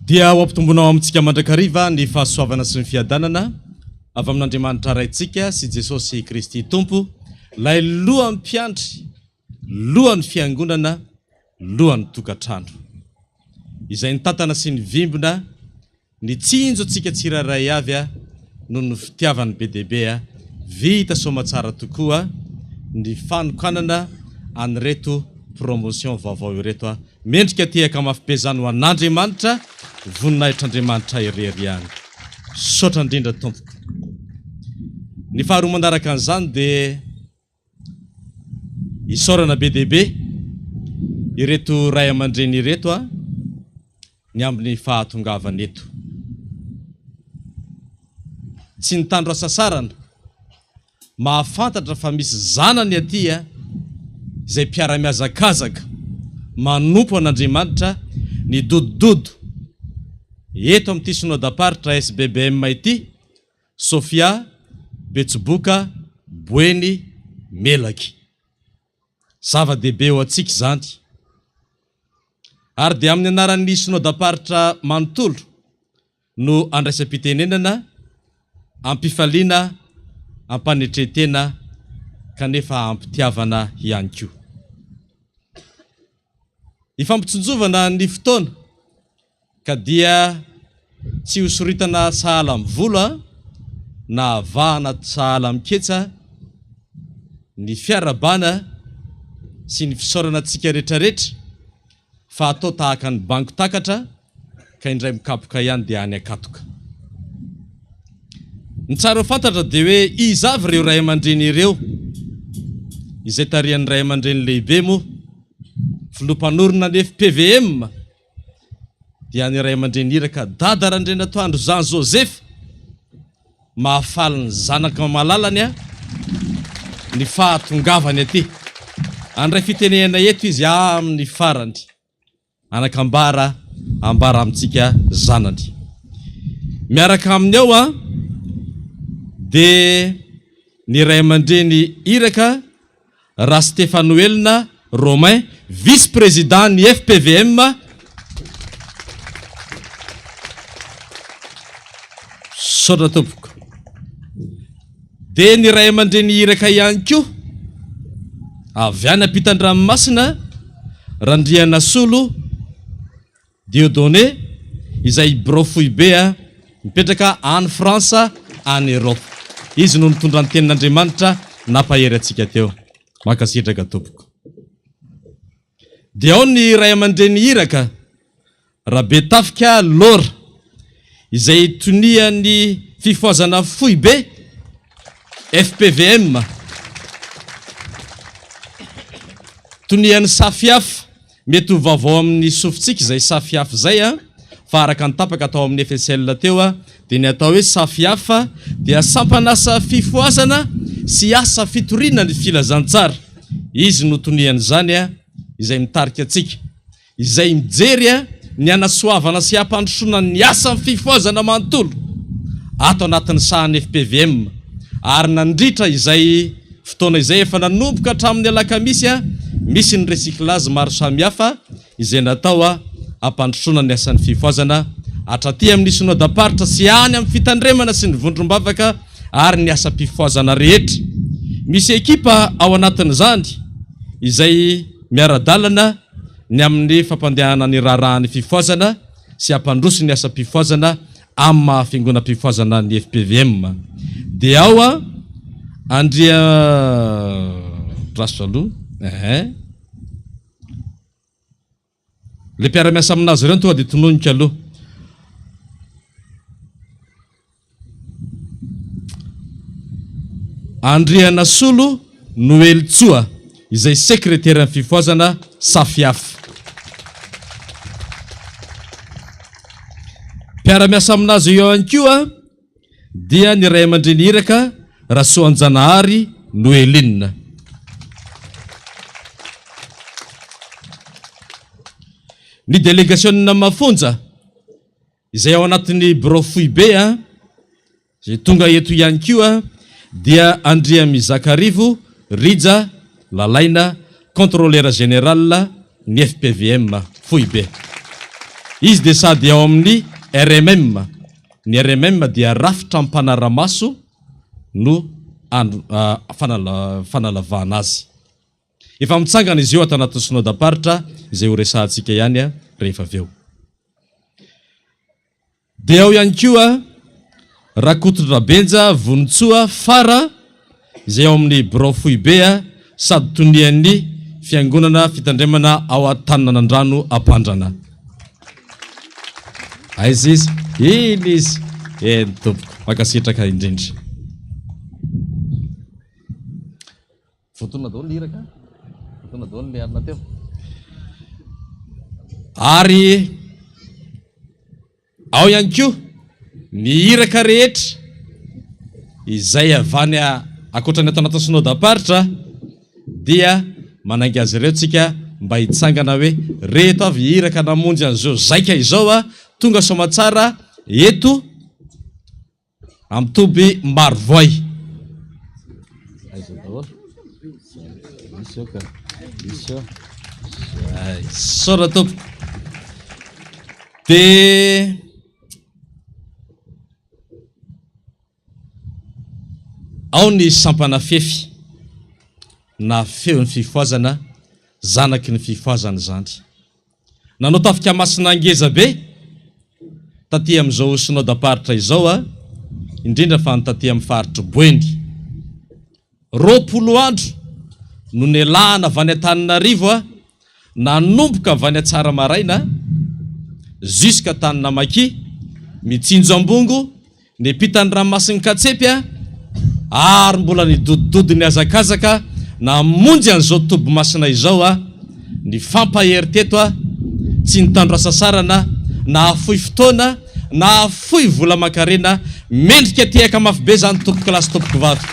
Dia ho ampitombonao amintsika mandrakariva ny fahasoavana sy ny fiadanana avy amin'Andriamanitra raintsika sy Jesosy Kristy Tompo, lay lohan'ny mpiandry, lohan'ny fiangonana, lohan'ny tokantrano. Izay ny tantana sy ny vimbona, ny tsinjo antsika tsiraray avy a, noho ny fitiavany be deaibe a vita somatsara tokoa ny fanokanana anyreto promotion vaovao ireto a mendrika tiaka mafipezany ho an'Andriamanitra voninahitr'Andriamanitra ireriany sotra indrindra tompoko. Ny faharoa mandaraka an'izany dia isaorana be deaibe ireto ray aman-dreny ireto a ny amin'ny fahatongavana eto. Tsy nitandro asasarana mahafantatra fa misy zanany aty a izay mpiara-miazakazaka manompo an'Andriamanitra ny dodododo eto amin'ity sonodaparitra SBBM ity Sofia Betsiboka Boeny Melaky zava-dehibe ho antsika izany. Ary dia amin'ny anaran'ny sonodaparitra manontolo no andraisam-pitenenana ampifaliana ampanetretena kanefa ampitiavana ihany koa. Ifampitsonjovana ny fotoana ka dia tsy hosoritana sahala amin'ny volo na avahana sahala amin'ny ketsa ny fiarabana sy ny fisaorana antsika rehetrarehetra fa atao tahaka ny bango takatra ka indray mikapoka ihany dia any akatoka. Ny tsara ho fantatra dia hoe izavy ireo ray aman-dreny ireo izay tarihan'ny ray aman-dreny lehibe moa filompanorona ny FPVM dia ny ray aman-dreny iraka dada Randrenatoandro Jean Joseph mahafaly ny zanaka malalany a ny fahatongavany aty. Andray fitenena eto izy amin'ny farany anakambara ambara amintsika zanany. Miaraka amin'ny ao a dia ny ray aman-dreny iraka Ra Stefanoelina Romain vice-président ny FPVM sotra tompoko. Dia ny ray aman-dreny iraka ihany koa avy any ampitan-dranomasina Randriana Solo Dieudonné izay brofoibe mipetraka any Fransa any Europe. Izy no nitondra ny tenin'Andriamanitra nampahery antsika teo. Makasitraka tompoko. Dia ao ny ray aman-dreny iraka Rabetafika Lora izay tonian'ny fifoazana foibe FPVM tonian'ny safiafa mety ho vaovao amin'ny sofitsika izay safiafa zay fa araka ny tapaka atao amin'ny FSL teo dia ny atao hoe safiafa dia sampanasa fifoazana sy asa fitoriana ny filazantsara. Izy no tonian'izany izay mitarika antsika izay mijery ny anasoavana sy hampandrosoana ny asa ny fifoazana manontolo ato anatin'ny sahan'ny FPVM. Ary nandritra izay fotoana izay efa nanomboka hatramin'ny alakamisy misy ny recyclage maro samihafa izay natao hampandrosoana ny asan'ny fifoazana hatraty amin'ny sonodaparitra sy any amin'ny fitandremana sy ny vondrombavaka ary ny asa mpifoazana rehetra. Misy ekipa ao anatin'izany izay miara-dalana ny amin'ny fampandehana ny raharahan'ny fifoazana sy hampandroso ny asa mpifoazana amin'ny mahafiangona mpifoazana ny FPVM. Dia ao Andria Rasalo le mpiara-miasa aminazy ireo tonga dia tononika aloha. Andriana Solo Noel Tsoa izay sekretera ny fifoazana safiafa. Mpiara-miasa aminazy eo ihany koa dia ny ray aman-dreny iraka Rasoanjanahary Noeline. Ny délégationna mafonja izay ao anatin'ny brofoibe izay tonga eto ihany koa dia Andria Mizakarivo Rija Lalaina contrôleur général ny FPVM foibe. Izy dia sady ao amin'ny RMM. Ny RMM dia rafitra ampanaramaso no fanalavana azy. Efa mitsangana izy eo ato anatin'ny sonodaparitra izay ho resahantsika ihany rehefa avy eo. Dia ao ihany koa Rakototra Benja Vonitsoa Fara izay ao amin'ny Brofoibea sady tonian'ny fiangonana fitandremana ao Antananandrano Ampandrana. Aiza izy? Iny izy. Tompoko makasitraka indrindra. Fotona daholo iraka. Fotona daholo le arina teo. Ary ao ihany koa ny iraka rehetra izay avany akoatrany atao anaty synodam-paritra dia manainga azy ireo tsika mba hitsangana hoe reto avy iraka namonjy an'izao zaika izao tonga somatsara eto Amtoby Marvoy. Sora topo. De ao ny sampana fefy na feo ny fifoazana zanaky ny fifoazana zany. Nanao tafika masina ngeza be taty am'izao synodam-paritra izao indrindra fa taty amin'ny faritry Boeny. 20 andro no nelahana avy any Antananarivo nanomboka avy any Tsaramarayna jusqu'à Tananamaki mitsinjo ambongo ny pitany Ranomasina Katsepy ary mbola nidodidody ny azakazaka namonjy an'izao toby masina izao ny fampahery teto tsy nitandro asa sarana na afoy fotoana na afoy vola makarena mendrika tiaka mafy be zany tompoko lasy tompoko vavy.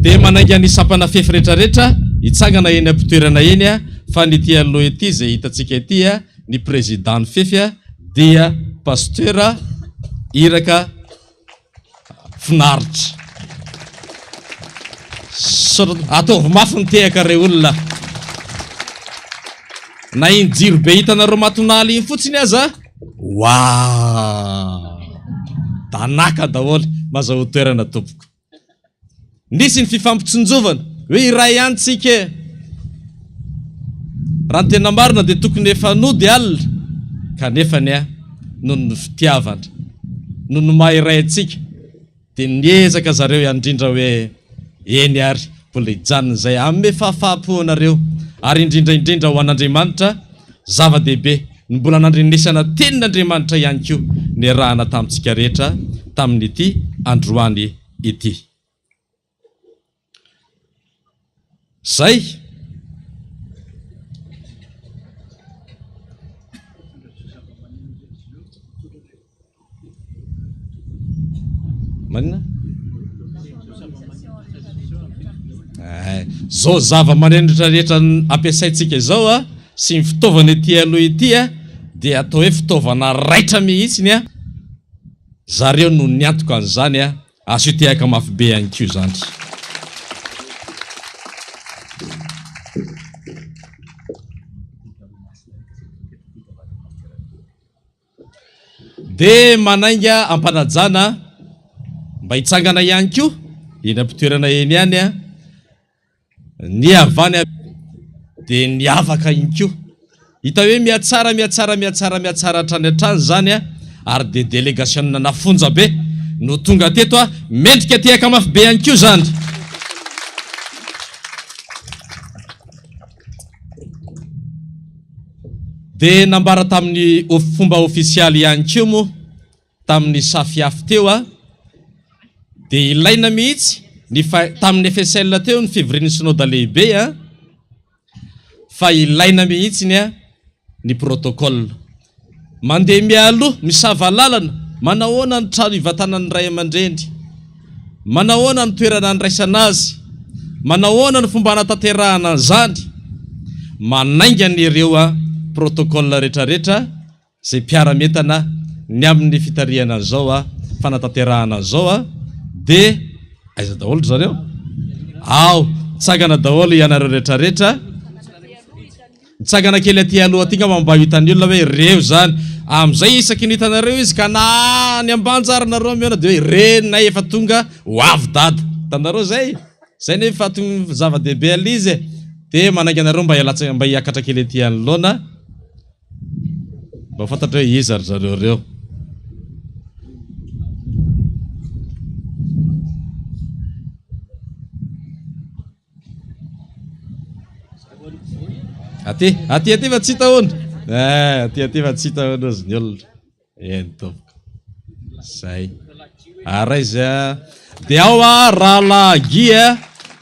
De manainga ny sampana fefy rehetrarehetra hitsangana eny ampitoerana eny fa ny tia aloha ety zay hitatsika ety ny président fefy dia pasteur Iraka Finaritra. Ataovy mafy ny tehaka re olona. Na iny jiro be hitanareo matonaly iny fotsiny aza tanaka daholo mazao toerana tompoko. Nisy ny fifampitsinjovana hoe iray ihany tsika raha ny tena marina dia tokony efa nody alina kanefa noho ny fitiavana noho ny maha-iray antsika dia niezaka zareo ihany indrindra hoe eny ary mbola hijanona izay amin'ny fahafahampoanareo ary indrindra ho an'Andriamanitra zava-dehibe ny mbola nandrenesana tenin'Andriamanitra ihany koa ny rahana tamintsika rehetra tamin'ity androany ity. Zay manina zao zava-maneno rehetrarehetra ampiasaitsika izao sy ny fitaovana ety aloha ety dia atao hoe fitaovana raitra mihitsiny zareo no niantoka an'izany aso tehaka mafy be ihany koa zany. De manainga ampanajana mba hitsangana ihany koa eny ampitoerana eny ihany ny avany de ny avaka ihany koa hita hoe miatsara hatrany hatrany zany ary de délégation nafonja be no tonga teto mendrika tehaka mafy be ihany koa zany. De nambara tamin'ny fomba ofisialy ihany koa moa tamin'ny safiafy teo de ilaina mihitsy tamin'ny FSL teo ny fivorian'ny synode lehibe fa ilaina mihitsiny ny protocole mandeha mialoha misava lalana manahoana ny trano ivatanan'ny ray aman-dreny, manahoana ny toerana andraisana azy, manahoana ny fomba hanatanterahana an'izany, manainga ireo protocole rehetrarehetra zay mpiara-metana ny amin'ny fitariana zao fanatanterahana zao de aiza daholo zareo tsangana daholo ianareo rehetrarehetra tsangana kely aty aloha aty mba hitan'ny olona hoe reo zany am'izay isaky ny hitanareo izy ka na ny ambanjaranareo miona de hoe renina efa tonga ho avy dada tanareo zay nefa zava-dehibe alizy de manainga anareo mba hiakatra kely aty anoloana mba fantatra hoe izy ary zareo reo. Aty fa tsy hitahoana. Aty fa tsy hitahoana ozy ny olona. Eny tompoko. Zay. Ara izy dia ao rahalahy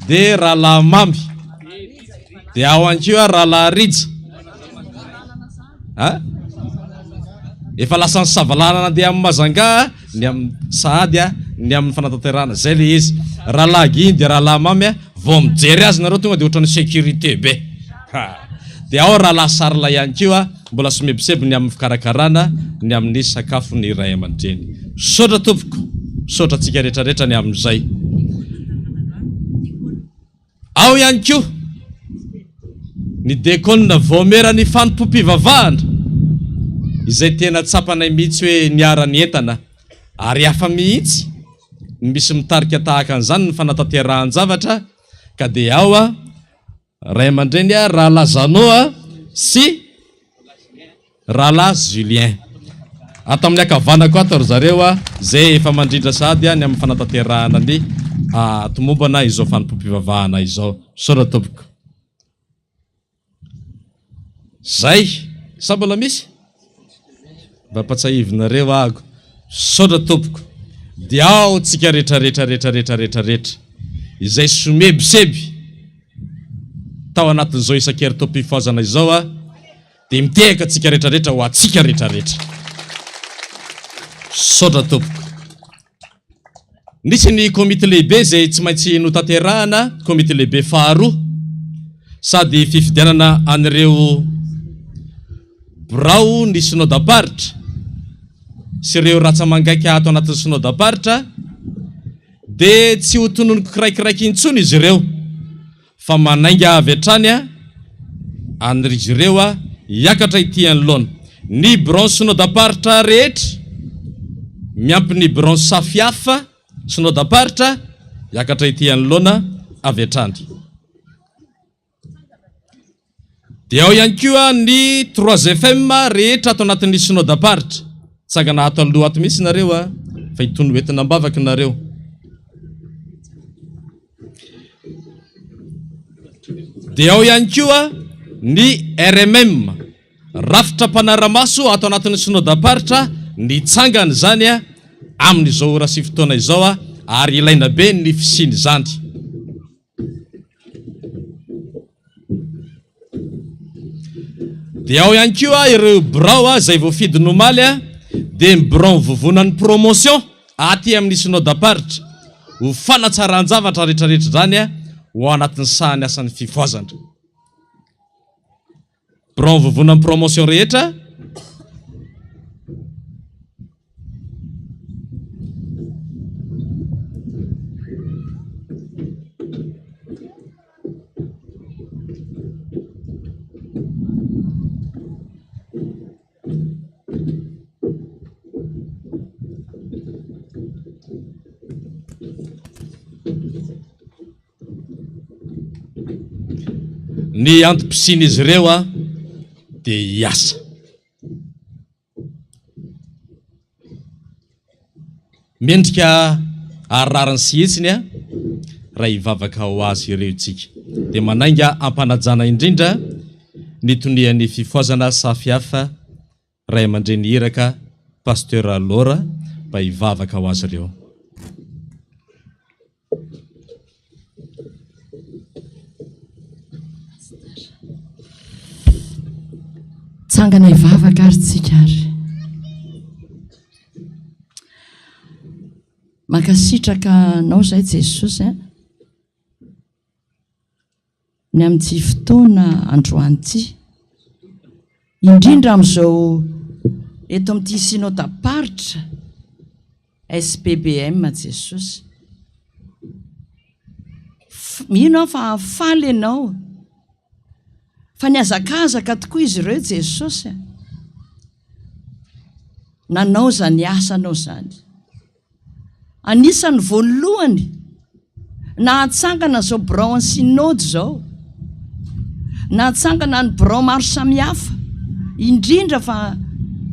dia rahalahy mamy. Dia ao ankoa rahalahy rija. Efa lasa ny savalana dia amin'ny Mazanga, ny amin'ny Sahady, ny amin'ny fanatanterahana. Zay le izy. Rahalahy dia rahalahy mamy vao mijery azy nareo tonga dia ohatran'ny sécurité be. Dia ao rahalahy sarila ihany koa mbola somebiseby ny amin'ny fikarakarana, ny amin'ny sakafo ny ray aman-dreny. Saotra tompoko, saotra antsika rehetrarehetra ny amin'izay. Ao ihany koa ny dekona voamera ny fanompom-pivavahana izay tena tsapanay mihitsy hoe niara ny entana ary hafa mihitsy misy mitarika tahaka an'izany ny fanatanterahana-javatra ka dia ao ray aman-dreny rahalahy Zanoa sy rahalahy Julien. Ato amin'ny akavanako ato ry zareo zay efa mandrindra sady ny amin'ny fanatanterahana ny tomombana izao fanompom-pivavahana izao. Saotra tompoko. Zay sa mbola misy? Mba patsahivinareo ago. Saotra tompoko. Dia ao tsika rehetra izay somebiseby tao anatin'izao isan-keritao-pifazana izao dia mitehaka tsika rehetrarehetra ho atsika rehetrarehetra. Saotra tompoko. Nisy ny komite lehibe zay tsy maintsy notanterahana, komite lehibe faharoa sady fifidianana an'ireo birao ny synodam-paritra sy ireo ratsamangaiky ato anatin'ny synodam-paritra dia tsy ho tononoko kiraikiraiky intsony izy ireo fa manainga avy hatrany an'izy ireo hiakatra ity anoloana. Ny biron synodam-paritra rehetra miampy ny biron safiafa synodam-paritra hiakatra ity anoloana avy hatrany. Dia ao ihany koa ny 3FM rehetra ato anatin'ny synodam-paritra. Tsangana ato aloha ato mihitsy nareo fa hitony hoentina ambavaky nareo. Dia ao ihany koa ny RMM rafitra mpanaramaso ato anatin'ny synodam-paritra ny tsangany zany amin'izao ora sy fotoana izao ary ilaina be ny fisiny zany. Dia ao ihany koa ireo birao zay voafidy nomaly dia biron vovonan'ny promotion aty amin'ny synodam-paritra ho fanatsaran-javatra rehetrarehetra zany ho anatin'ny sahany asan'ny fifoazana. Biron vovonan'ny promotion rehetra ny antom-pisiny izy ireo dia hiasa. Mendrika ararany sy hetsiny raha hivavaka ho azy ireo tsika. Dia manainga ampanajana indrindra ny tonian'ny fifoazana safiafa ray aman-dreny iraka pasteur Lora mba hivavaka ho azy ireo. Tsangana hivavaka ary tsika ary. Mankasitraka anao zay Jesosy ny amin'ity fotoana androany ity, indrindra amin'izao eto amin'ity synodam-paritra SPBM Jesosy. Mino aho fa faly ianao fa niazakazaka tokoa izy ireo Jesosy. Nanao zany asanao zany. Anisany voalohany nahatsangana zao birao synody zao, nahatsangana ny birao maro samihafa, indrindra fa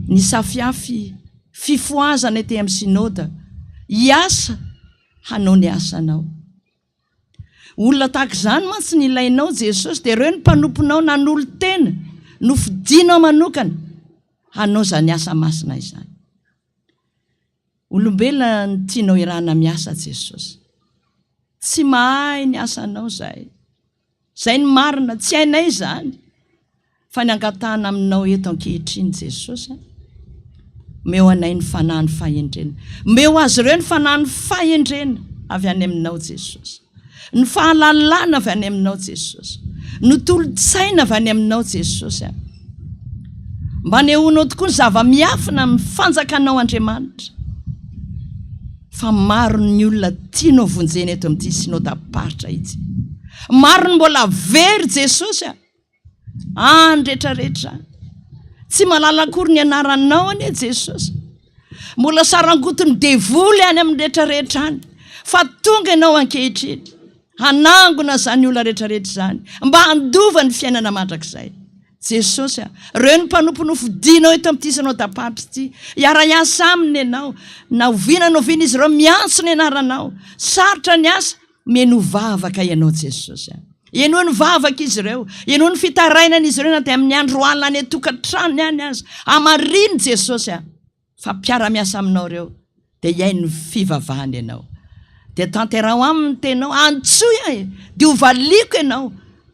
ny safiafy fifoazana ety amin'ny synôda hiasa hanao ny asanao. Olona tahaka izany mantsy ny ilainao Jesosy, dia ireo ny mpanomponao nanolo tena no fidinao manokana hanao zany asa masina izany. Olombelona ny tianao irana miasa Jesosy, tsy mahay ny asanao zay ny marina, tsy hainay zany fa ny angatahana aminao eto ankehitriny Jesosy. Meo anay ny fanahy ny fahendrena, meo azy ireo ny fanahy ny fahendrena avy any aminao Jesosy, ny fahalalana avy any aminao Jesosy, ny tolo-tsaina avy any aminao Jesosy. Mba nehoanao tokoa ny zava-miafina amin'ny fanjakanao Andriamanitra. Fa maro ny olona tianao vonjena eto amin'ity synodam-paritra ity, maro ny mbola very Jesosy andretraretra, tsy malala akory ny anaranao anie Jesosy, mbola sarangotony devoly any amin'ny retraretra any, fa tonga ianao ankehitriny hanangona zany olona retraretra zany, mba handova ny fiainana mandrakizay Jesosy. Reo ny mpanompo no fidinao eto amin'ity synodam-paritra ity, hiara-iasa aminy ianao, na oviana izy ireo miantso ny anaranao, sarotra ny asa, meno vavaka ianao Jesosy. Ianao ny vavaka izy ireo, ianao ny fitarainana izy ireo na dia amin'ny andro alina any tokantrano any azy, amariny Jesosy fa mpiara-miasa aminao ireo dia hiai ny fivavahany ianao, dia tanterao aminy tenao, antsoy ahy dia hovaliako ianao,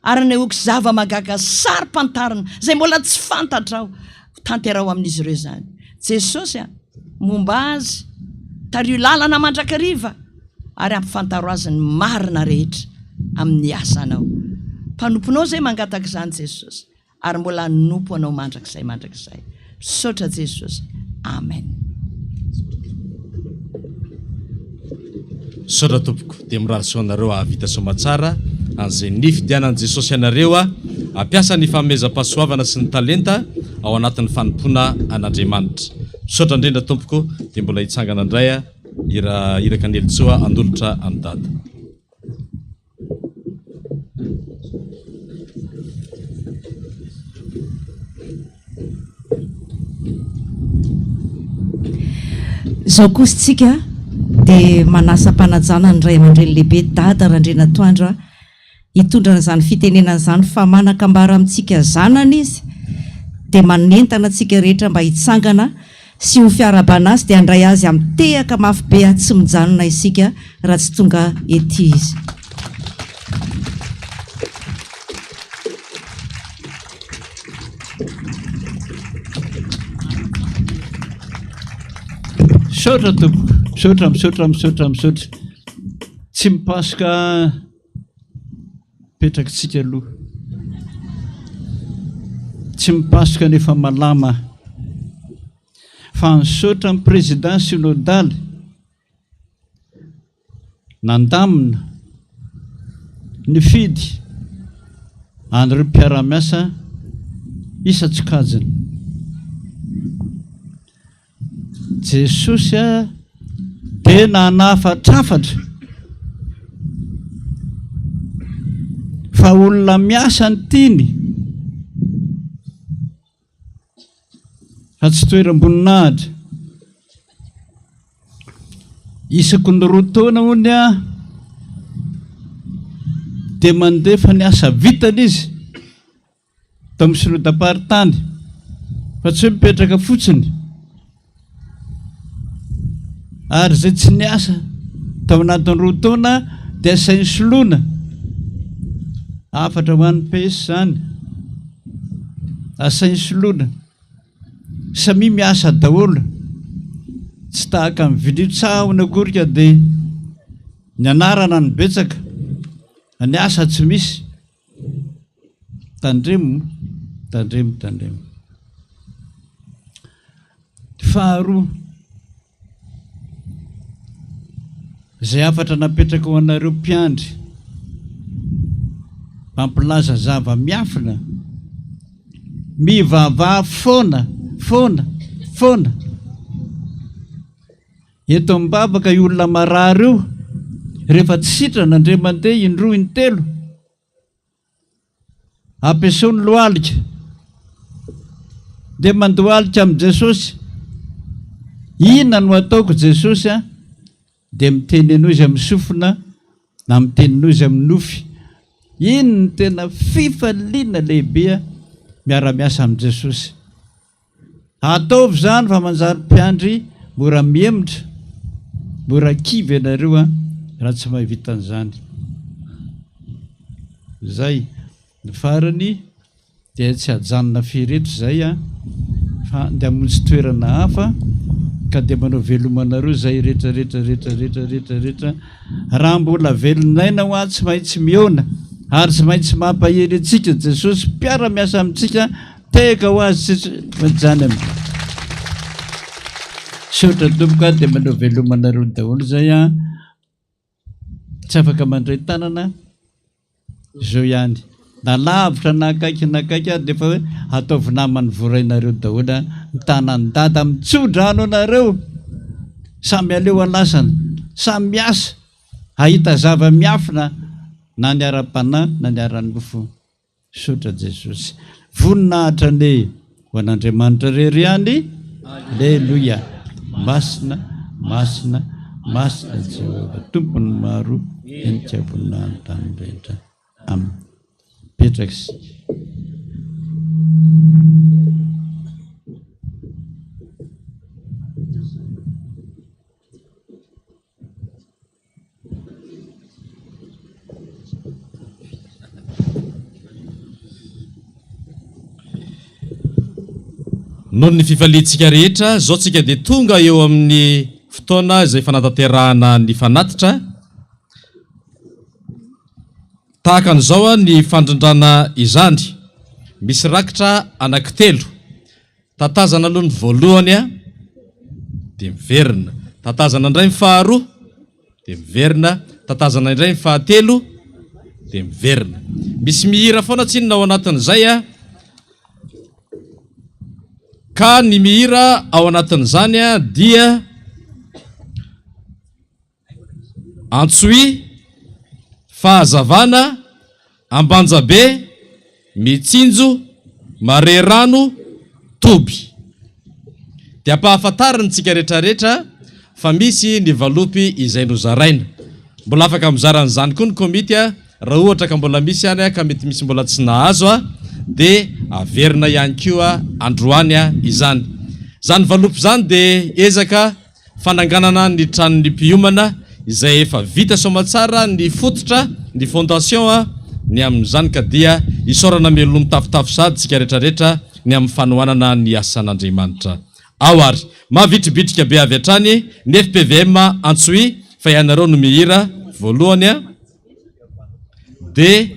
ary nehoako zava-magaga sary-pantarina zay mbola tsy fantatrao, tanterao amin'izy ireo zany Jesosy. Momba azy tario lalana mandrakariva, ary ampifantaro azy ny marina rehetra amin'ny asanao. Mpanomponao zay mangataka izany Jesosy, ary mbola nompo anao mandrakizay. Misaotra Jesosy. Amen. Saotra tompoko, dia mirary soanareo ahavita somatsara an'izay nifidianan'i Jesosy ianareo ampiasa ny fanomezam-pahasoavana sy ny talenta ao anatin'ny fanompona an'Andriamanitra. Misaotra indrindra tompoko, dia mbola hitsangana indray iraka ny helitsoa andolotra amin'ny dada. Izao kositsika dia manasa mpanajana ny ray aman-dreny lehibe dada Randrena Toandra hitondrana izany fitenenana izany, fa manakambara amintsika zanany izy dia manentana antsika rehetra mba hitsangana sy ho fiarabana azy, dia handray azy amin'ny tehaka mafy be tsy mijanona isika raha tsy tonga ety izy. Misaotra tompoko, misaotra, tsy mipasoka petrakitsika aloha, tsy mipasoka nefa malama, fa misaotra amin'ny président synodal nandamina nifidy an'ireo mpiara-miasa isa-tsokajiny. Jesosy dia nanafatrafatra fa olona miasa ny tiany, fa tsy toeram-boninahitra. Isako ny 2 taona hony dia mandefa ny asa vitany izy tao amin'ny synodam-paharitany, fa tsy hoe mipetraka fotsiny. Ary zay tsy niasa tao anatin'ny 2 taona dia asainy soloina 4 ho an'ny PS zany, asainy soloina samy miasa daholo, tsy tahaka amin'ny viditsahona akorika dia ny anarana ny betsaka, ny asa tsy misy. Tandremo. Faharoa, zay 4 napetraka ho anareo mpiandry mampilaza zava-miafina, mivavaha foana eto ambabaka io olona marary io, rehefa tsy sitrana andre mandeha indroa intelo ampiasao ny lohalika dia mandohalika amin'i Jesosy. Inona no ataoko Jesosy a? Dia miteny anao izy amin'ny sofina na miteny anao izy amin'ny nofy. Ino ny tena fifaliana lehibe miara-miasa amin'i Jesosy. Ataovy zany fa manjary mpiandry mora miemotra, mora kivy ianareo raha tsy mahavita an'izany. Zay ny farany dia tsy hajanona fireto zay fa dia hamonjy toerana hafa ka dia manao velomanareo zay rehetra. Raha mbola velonaina ho azy tsy maintsy miona ary tsy maintsy mampahery antsika Jesosy mpiara-miasa amintsika teka ho azy jany amin'ny sotra tompoka dia manao velomanareo daholo zay tsy afaka mandray tanana zao ihany na lavitra na akaiky dia efa hoe ataovy namany vorainareo daholo ny tanany-dada mitsodrano anareo samy aleo alasana samy miasa ahita zava-miafina na ny ara-panahy na ny ara-nofo. Sotra Jesosy voninahitra ne ho an'Andriamanitra rery ihany. Alleluia. Masina Jehova tompony maro enikyavona ny tany rehetra. Amen. Petraka isika. Noho ny fifaliantsika rehetra, zao tsika dia tonga eo amin'ny fotoana izay fanatanterahana ny fanatitra. Tahaka an'izao ny fandrindrana izany. Misy rakitra anankitelo. Tatazana aloha ny voalohany dia miverina. Tatazana indray ny faharoa dia miverina. Tatazana indray ny fahatelo dia miverina. Misy mihira foana tsinona ao anatin'izay ka ny mihira ao anatin'izany dia antsoy, fahazavana, ambanjabe, mitsinjo, marerano, toby. Dia ampahafantariny tsika rehetrarehetra fa misy ny valopy izay nozaraina. Mbola afaka mizaran'izany koa ny komity raha ohatra ka mbola misy ihany ka mety misy mbola tsy nahazo dia averina ihany koa androany izany. Zany valopy zany dia ezaka fananganana ny tranon'ny mpiomana izay efa vita somatsara ny fototra ny fondation ny amin'izany ka dia isorana melony tafotafo sady tsika rehetrarehetra ny amin'ny fanohanana ny asan'Andriamanitra. Ao ary mahavitribitrika be avy hatrany ny FPVM Antsoy fa ianareo no mihira voalohany dia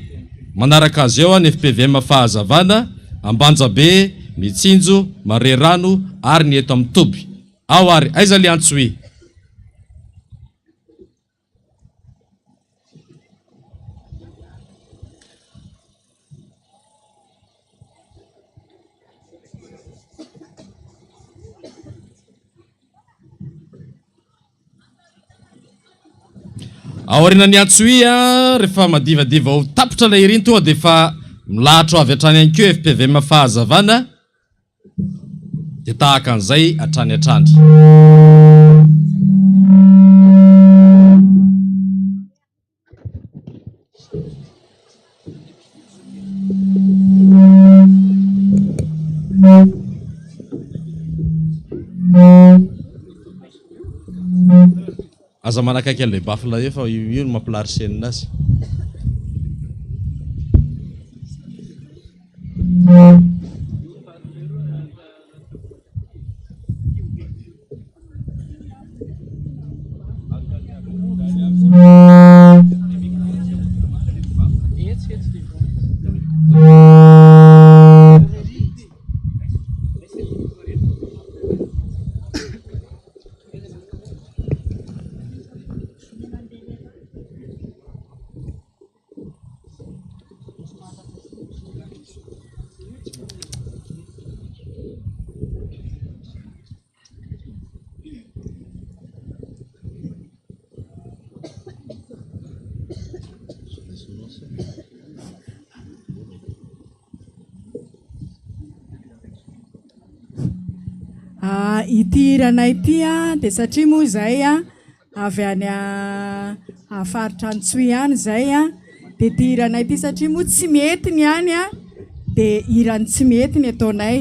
manaraka azy eo ny FPVM Fahazavana, Ambanjabe, Mitsinjo, Marerano ary ny eto amin'ny Toby. Ao ary aiza le Antsoy. Aorina ny Antsoy rehefa madivadiva ho tapitra ilay iriny tonga dia efa milatro avy hatrany ihany koa FPVM Fahazavana dia tahaka an'izay hatrany hatrany. Aza manakaiky an'ilay bafla eo fa io no mampilarisena azy. ity ranay ity a dia satria moa zay a avy any afaritra Antsoy any zay a dia ity ranay ity satria moa tsy metiny any a dia irany tsy metiny ataonay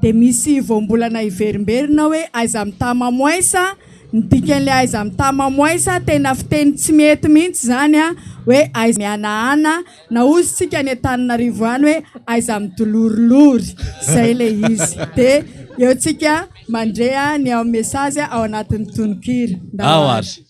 dia misy voambolana iverimberina hoe aiza mità mamoaisa nidikan'ilay aiza mità mamoaisa tena fiteny tsy mety mihitsy zany a hoe aiza mianahana na ozytsika ny Antananarivo any hoe aiza midolorolory zay le izy dia eo tsika mandrea ny ao mesazy ao anatin'ny tononkira ao ary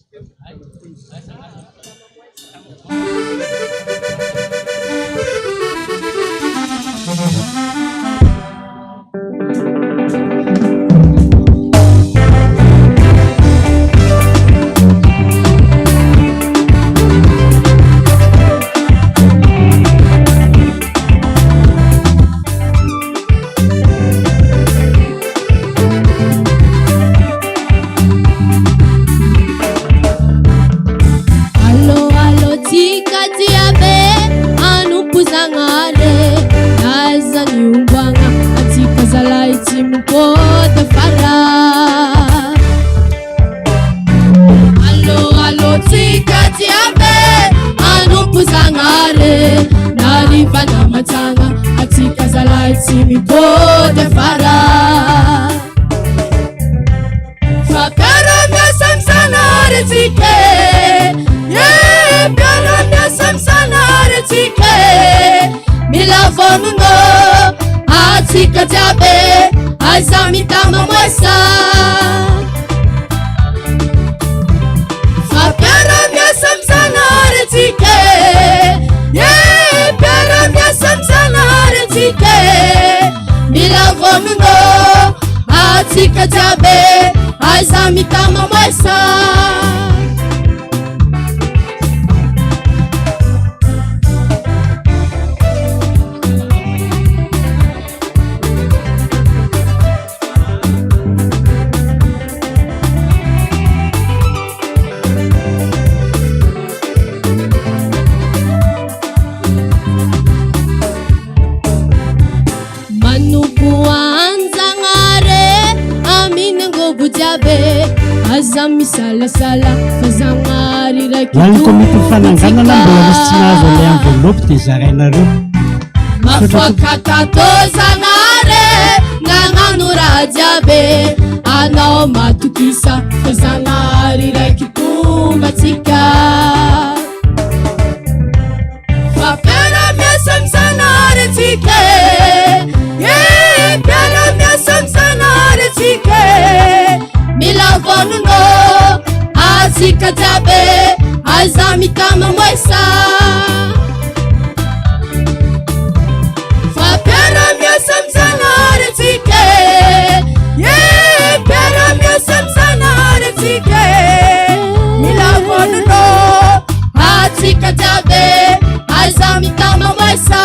Mafuakatatosanare nanganurajabe anao matukisa fazanari rakitumbatika fapera mesamsanare tike pera mesamsanare tike milavonuno azikajabe azamitama mwesa Katabe azamitama mwesa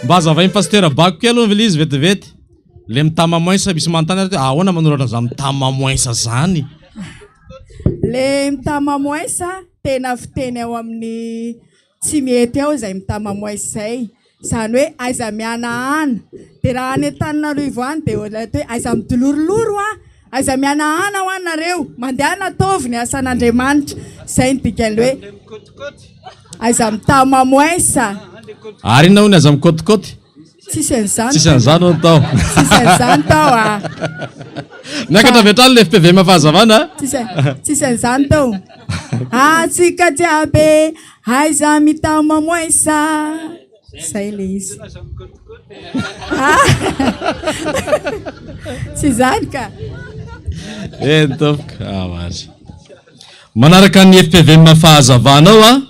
mba azavainy pasteur bako ke aloha vile izy vetivety le mitamamoinsa misy manontany ary ahoana manoratra za mitamamoinsa zany le mitamamoinsa tena fiteny ao amin'ny tsy mety ao zay mitamamoinsa zay zany hoe aiza mianaana de raha any Antananarivo any de hoe aiza mitoloroloro aiza mianaana ho anareo mandeha nataovy ny asan'Andriamanitra zay ny dikany hoe aiza mitamamoinsa ary na hony aza mikotikoty tsisy an'izany tsisy an'izany ho tao tsisy an'izany tao miakatra vetrany le FPV mafahazavana tsisy an'izany tao atsika jiaby aiza mitamamoinsa zay le izy tsy zany ka topoka mazy manaraka ny FPV mafahazavanao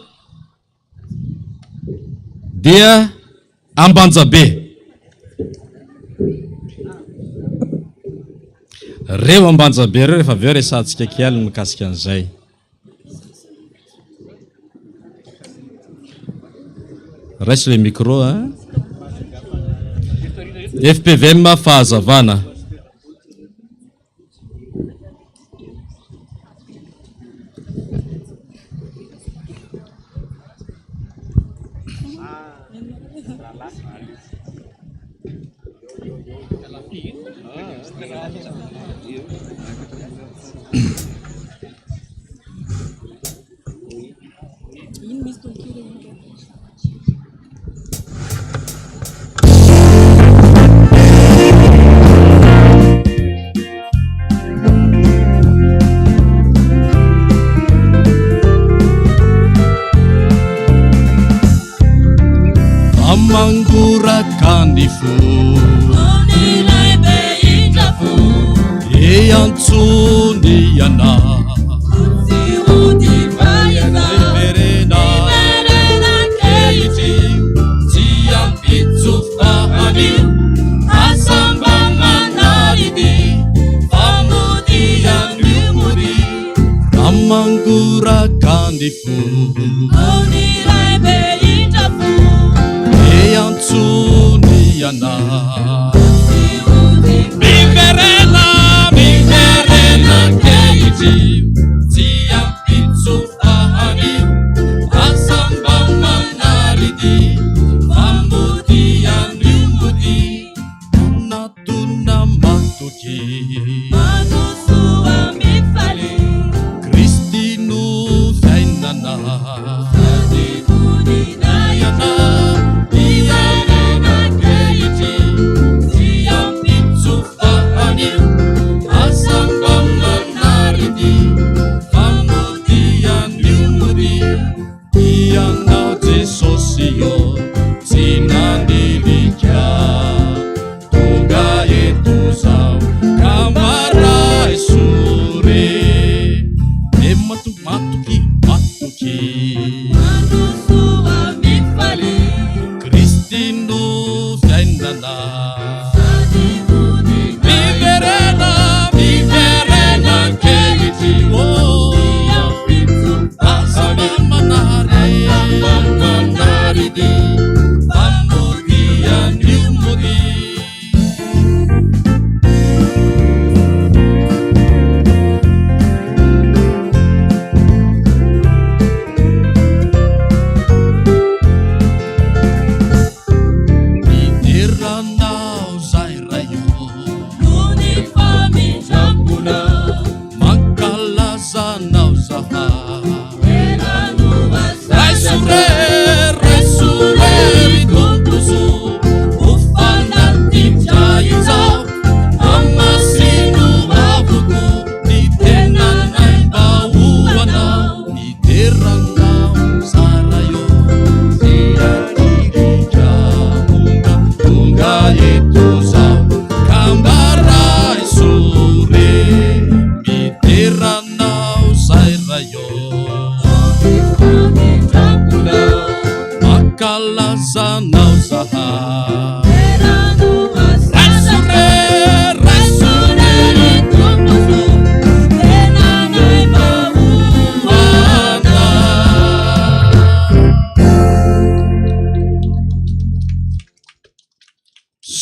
dia Ambanjabe reo Ambanjabe reo rehefa aveo resantsika kely mikasika an'izay reste le micro FPVM fahazavana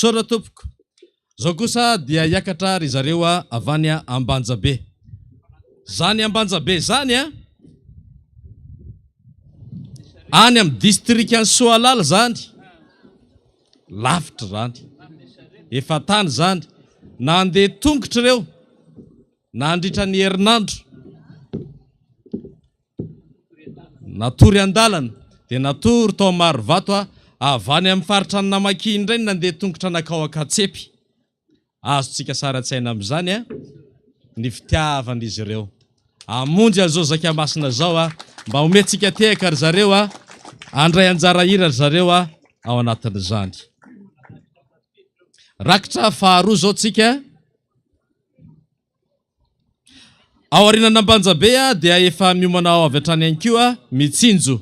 sotra tompoko. Zao kosa dia hiakatra ry zareo avy any Ambanjabe. Zany Ambanjabe zany any amin'ny district any Soalala zany. Lavitra zany. Efa tany zany. Na andeha tongotra reo. Na andritra ny herinandro. Natory andalana. Dia natory tao Marivato avy any amin'ny faritra ny Namakiny indray nandeha tongotra nakao Akatsepy. Azontsika sara tsaina amin'izany ny fitiavan'izy ireo. Amonjy azao Zakamasina zao mba omentsika tehaka ry zareo andray anjara hira ry zareo ao anatin'izany. Rakitra faharoa zao tsika. Ao aorian'ny Ambanjabe dia efa miomana ao avy hatrany ihany koa Mitsinjo.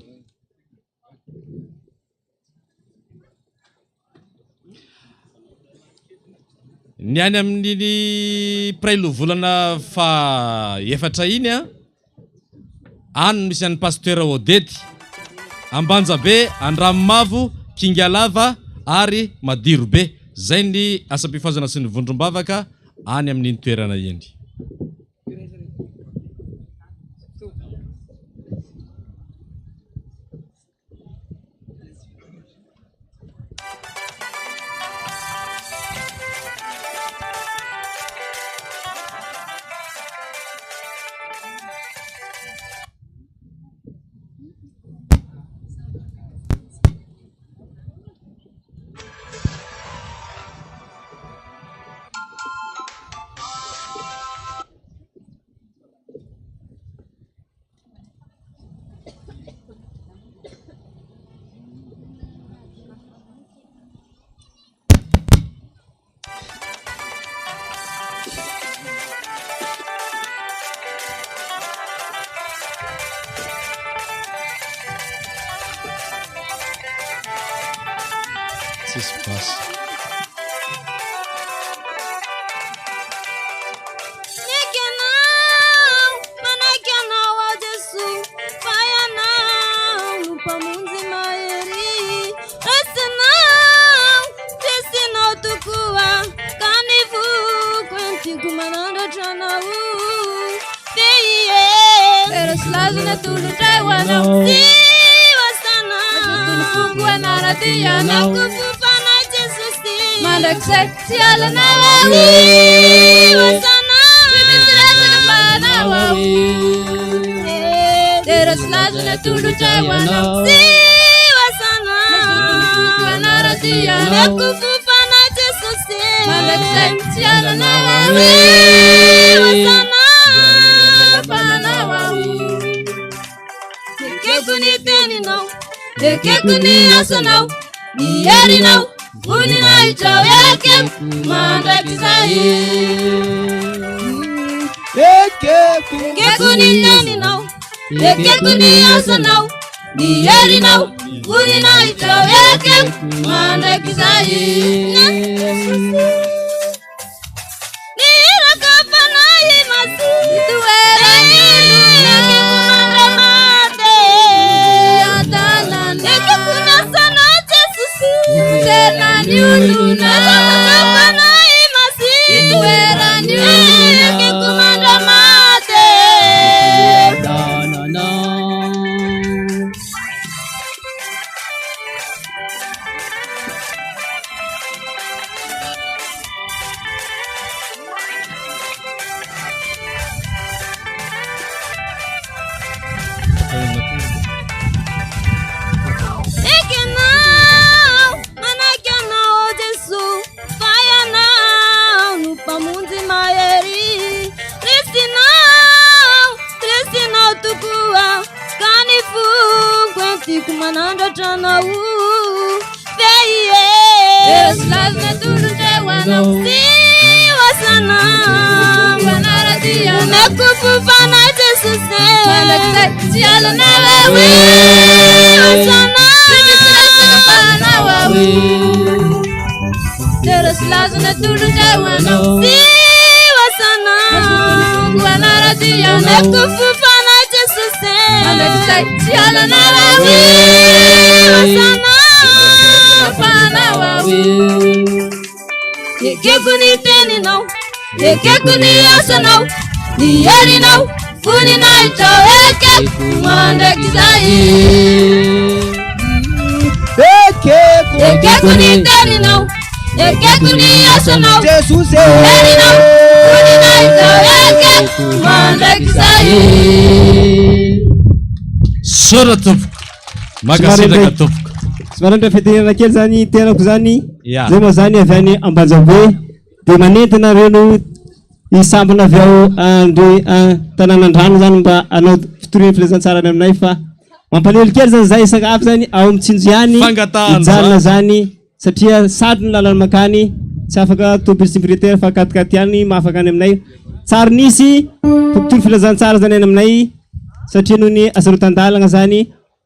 Ny any amin'ny Prailo volana fa efatra iny any misy an'ny pasteur Odety. Ambanjabe, Andramamavo, Kingalava ary Madirobe. Zay ny asam-pifazana sy ny vondrombavaka any amin'ny toerana iny. ekeko ny teninao ekeko ny asanao ny herinao voninahitra ekeko mandraiky zay ekeko ny teninao ekeko ny asanao Jesosy herinao voninahitra ekeko mandraiky zay Sora tompoko makasitraka tompoko somary ndray fitenena kely zany tenako zany zay moa zany avy any Ambanjabe dia manentina reno isambana avy ao andre tanànan-drano zany mba anao fitorina filazantsarany aminay fa mampalely kely zany zay sakafo zany ao mitsinjo ihany ijalina zany satria sarotry ny lalany makany tsy afaka tobily sécuritaire fa katikaty ihany mahafaka any aminay tsara nisy tompitoro filazantsara zany any aminay satria noho ny asarotan-dalana zany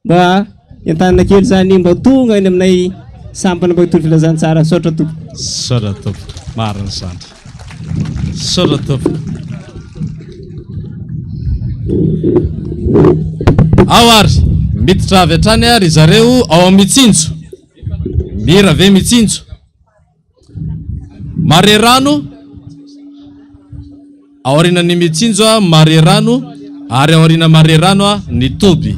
mba entanana kely zany mba tonga any aminay sampana mba hitoro filazantsara sotra tompo Sora tompoko marina sandra Sora tompoko ao ary miditra avy hatrany ary zareo ao amin'ny mitsinjo mira ve mitsinjo mare rano ao aorianany mitsinjo mare rano ary ao aoriana mare rano ny toby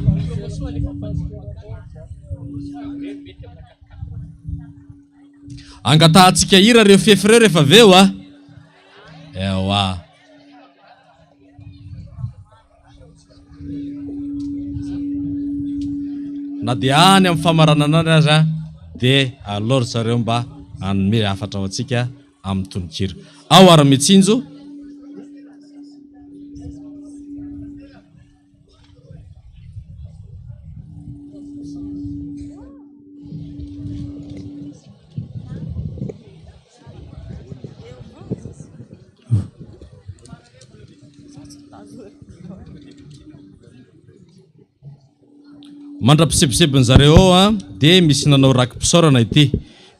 angatahantsika hira reo fiefireo rehefa aveo ewa na dia any amin'ny famaranana azy dia aloro zareo mba anome afatra ao antsika amin'ny tononkira ao ary mitsinjo mandrapisebisebiny zareo ao dia misy nanao rakim-pisaorana ity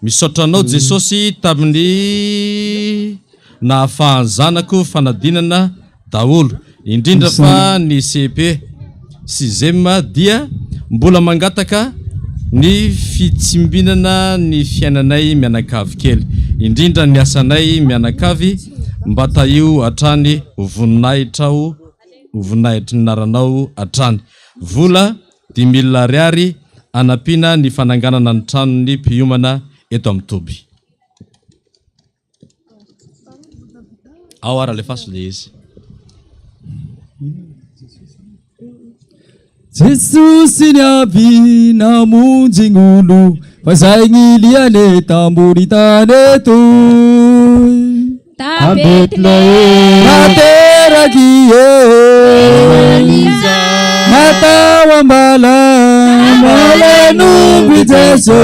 misaotranao Jesosy tamin'ny nahafahan'ny zanako fanadinana daholo indrindra fa ny CP sixième dia mbola mangataka ny fitsimbinana ny fiainanay mianakavy kely indrindra ny asanay mianakavy mba taio hatrany voninahitry ny naranao hatrany vola 10,000 ariary anapina ny fananganana ny tranony mpiomana eto amin'ny Toby. Ao ara alefaso le izy. Jesosy niavy namonjy gn'olo fa zay gny liane tambony tany eto ta Betlehem nateraky natao ambala malenumbi Jesu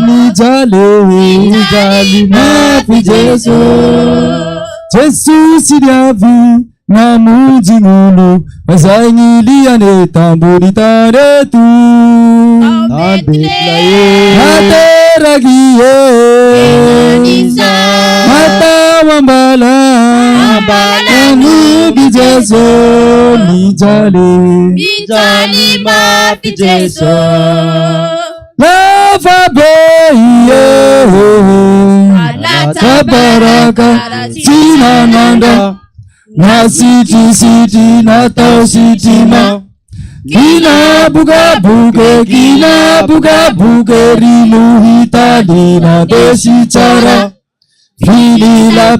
nijali mapi Jesu Jesosy niavy namonjy gn'olo fa zay gny liane tambony tany eto nateraky natao ambala malenumbi Jesu nijali mapi Jesu lava beye alata baraka sinananda na siti natao sitima kina buga buge rinu hitali na desi cara pilila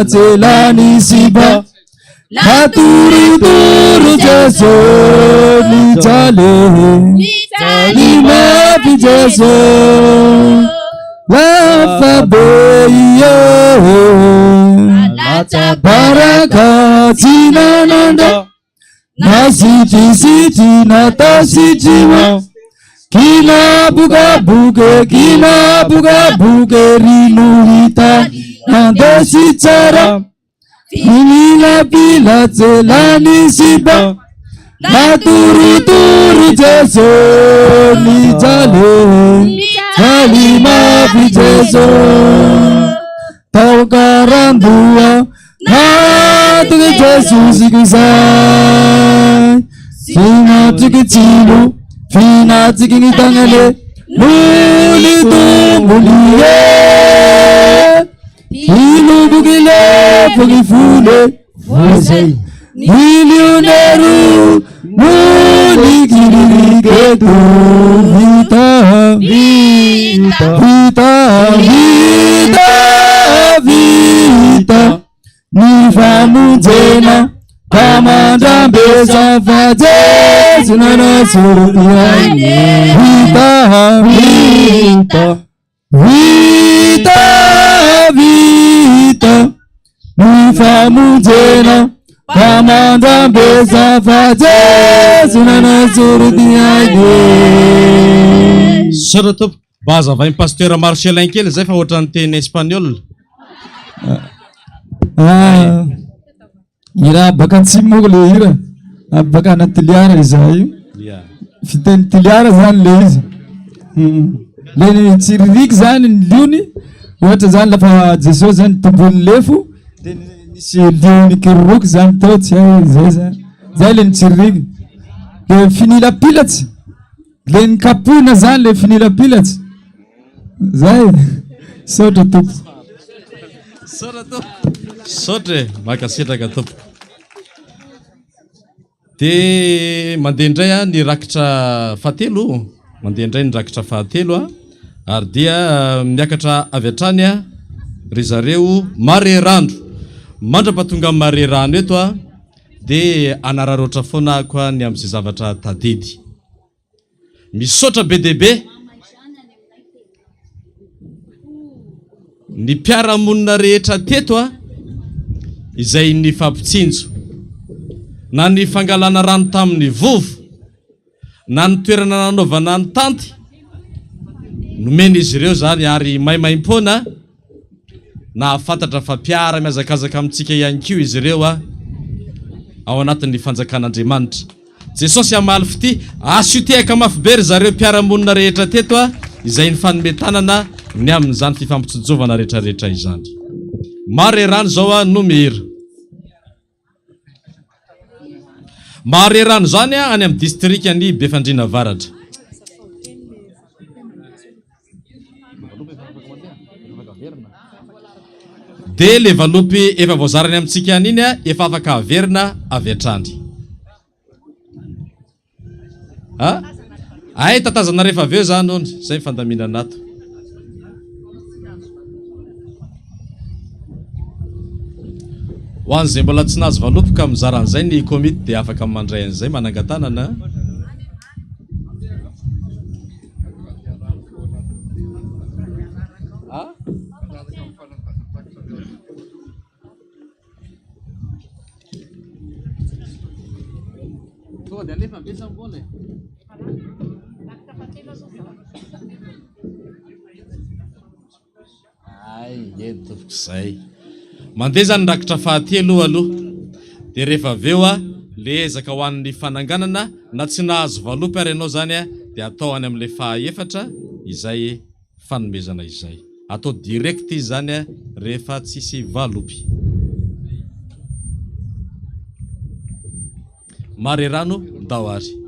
celani siba la turu Jesu nijali mapi Jesu lava beye alata baraka sinananda na siti natao sitima kina buga buge rinu hitali na desi cara pilila celani siba la turu Jesu nijali mapi Jesu tau karandua natuke Jesu sikisai sina tikitilu fina tikingitangale nuli tumbulie ilobokile fogifule vozay milionero monikiriketo vita vita vita vita vita ni famujena kamandambeza vajezinana suruyane vita vita vita vita ni famujena kamandambeza vajezinana suruyane. Soratop baza vai pasteur Marcelin kely zay fa ohatran'ny teny espagnol. Ira baka antsimoko le hira baka ana tiliara izahay fiteny tiliara zany le izy le tsiririky zany ny liony ohatra zany lafa Jesosy zany tombony lefo de nisy liony kiroroky zany tao tsy hay zay zany zay le nitsiririky le finilapilatsy le nikapona zany le finilapilatsy zay sotra tompo sotre makasitraka tompo de mandeha indray a ny rakitra fahatelo mandeha indray ny rakitra fahatelo ary dia miakatra avy hatrany a ry zareo marerano mandrapatonga amin'ny marerano eto a de anararoatra foana koa ny amin'izay zavatra tadidy misaotra be dehibe ny mpiaramonina rehetra teto a izay ny fampitsinjo na ny fangalana rano tamin'ny vovo na ny toerana nanaovana ny tanty nomena izy ireo zany ary maimaim-poana na afantatra fa mpiara miazakazaka amintsika ihany kio izy ireo a ao anatin'ny fanjakan'Andriamanitra. Jesosy amaly fity asotehaka mafy be ry zareo mpiaramonina rehetra teto a izay ny fanometanana ny amin'izany fifampitsojovana rehetrarehetra izany. Marerano zao a no mihira. Marerano zany a any amin'ny distrika ny Befandriana Avaratra. De le valopy efa voazarany amintsika aniny a efa afaka averina avy hatrany. Ay tatazana rehefa aveo zany ony zay fandaminana ato. Ho an'izay mbola tsy nahazo valopy ka mizara an'izay ny komity dia afaka mandray an'izay manangatanana. Zay mandeha zany rakitra fahatelo aloha de rehefa aveo a le ezaka ho an'ny fananganana na tsy nahazo valopy ary ianao zany a de atao any amin'le fahaefatra izay fanomezana izay atao direct izy zany a rehefa tsisy valopy. Marerano Dawari.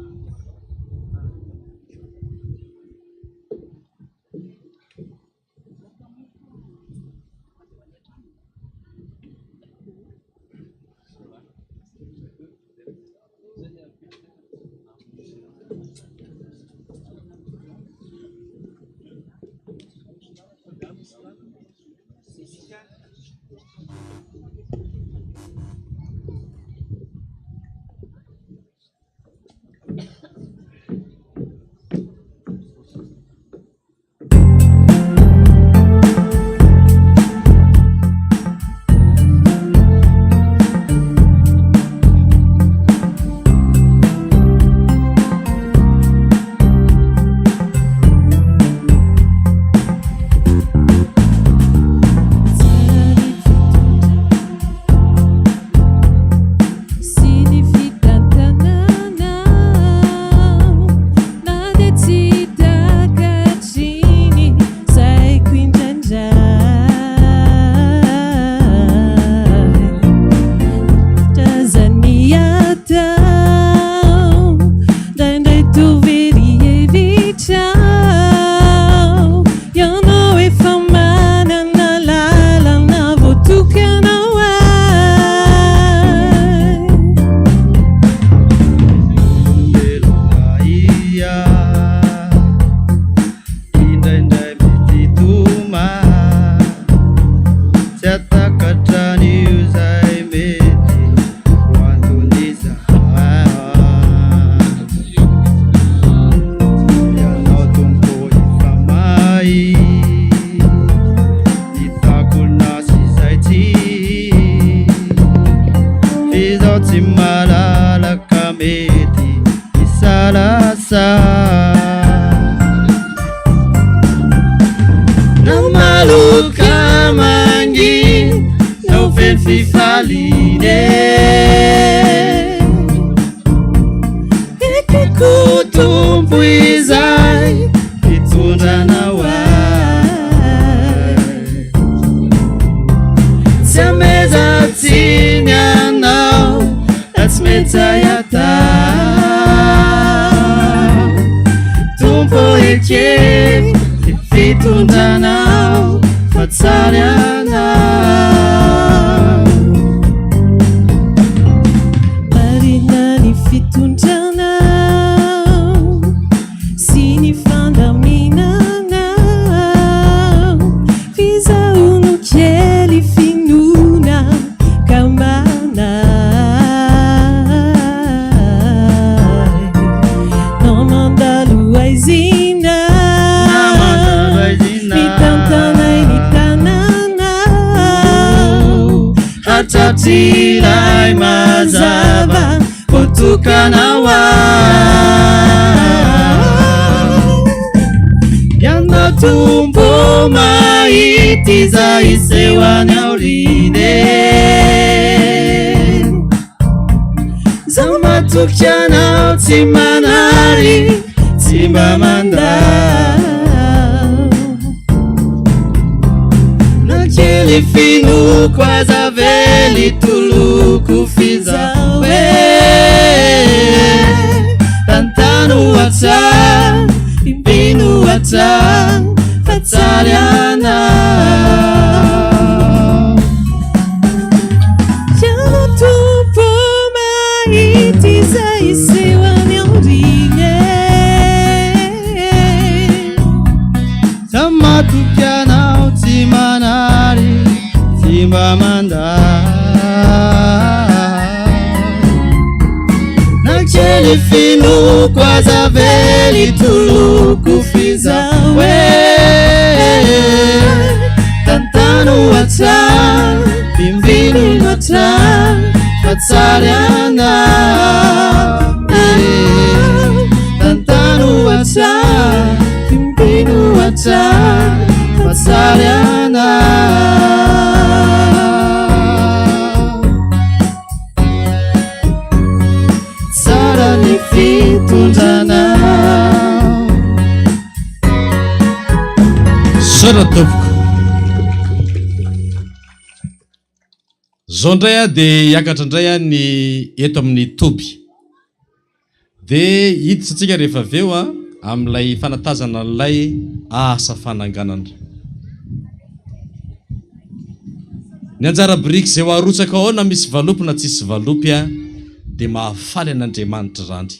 fifaline ekutombo izay fitondrana tsy amezatsiny anao tsy metsayata tompo ekeny fitondranao fa tsary anao marina ny fitondranao sy ny fandaminanao fizahono kely finona kamana namandalo aizina mitantanay ny tananao hatratriray mazava otokanao ianao tombo mahity izay isehoany aorine zaho matoky anao tsy manary tsy mba mandao nakely finoko azavely toloko fizahoe tantano atsara impino atsara fa tsary anao ianao tompo mahity izay isehoany aorine zaho matoky anao tsy manary tsy mba mandao nakely finoko azavely toloko fizahoe tantano atsara pimbino atsara fa tsary anao tantano atsara pimbino atsara fa tsary anao tsara ny fitondranao sara tompoko zao ndray a dia hiakatra indray a ny eto amin'ny toby dia hiditsatsika rehefa aveo a amin'ilay fanatazana n'ilay asa fananganana ny anjara biriky izay ho arotsaka ao na misy valopy na tsisy valopy a dia mahafaly an'Andriamanitra zany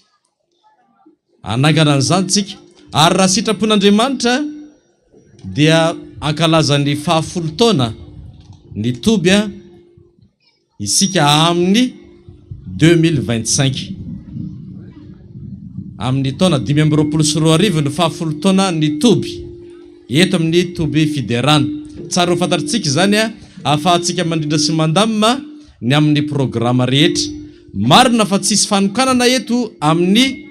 anangana an'izany tsika ary raha sitrapon'Andriamanitra dia ankalazany 10 taona ny toby a isika amin'ny 2025 amin'ny taona 2024 ny 10 taona ny toby eto amin'ny toby fiderana tsara ho fantatritsika zany a ahafahantsika mandrindra sy mandamina ny amin'ny programa rehetra marina fa tsisy fanokanana eto amin'ny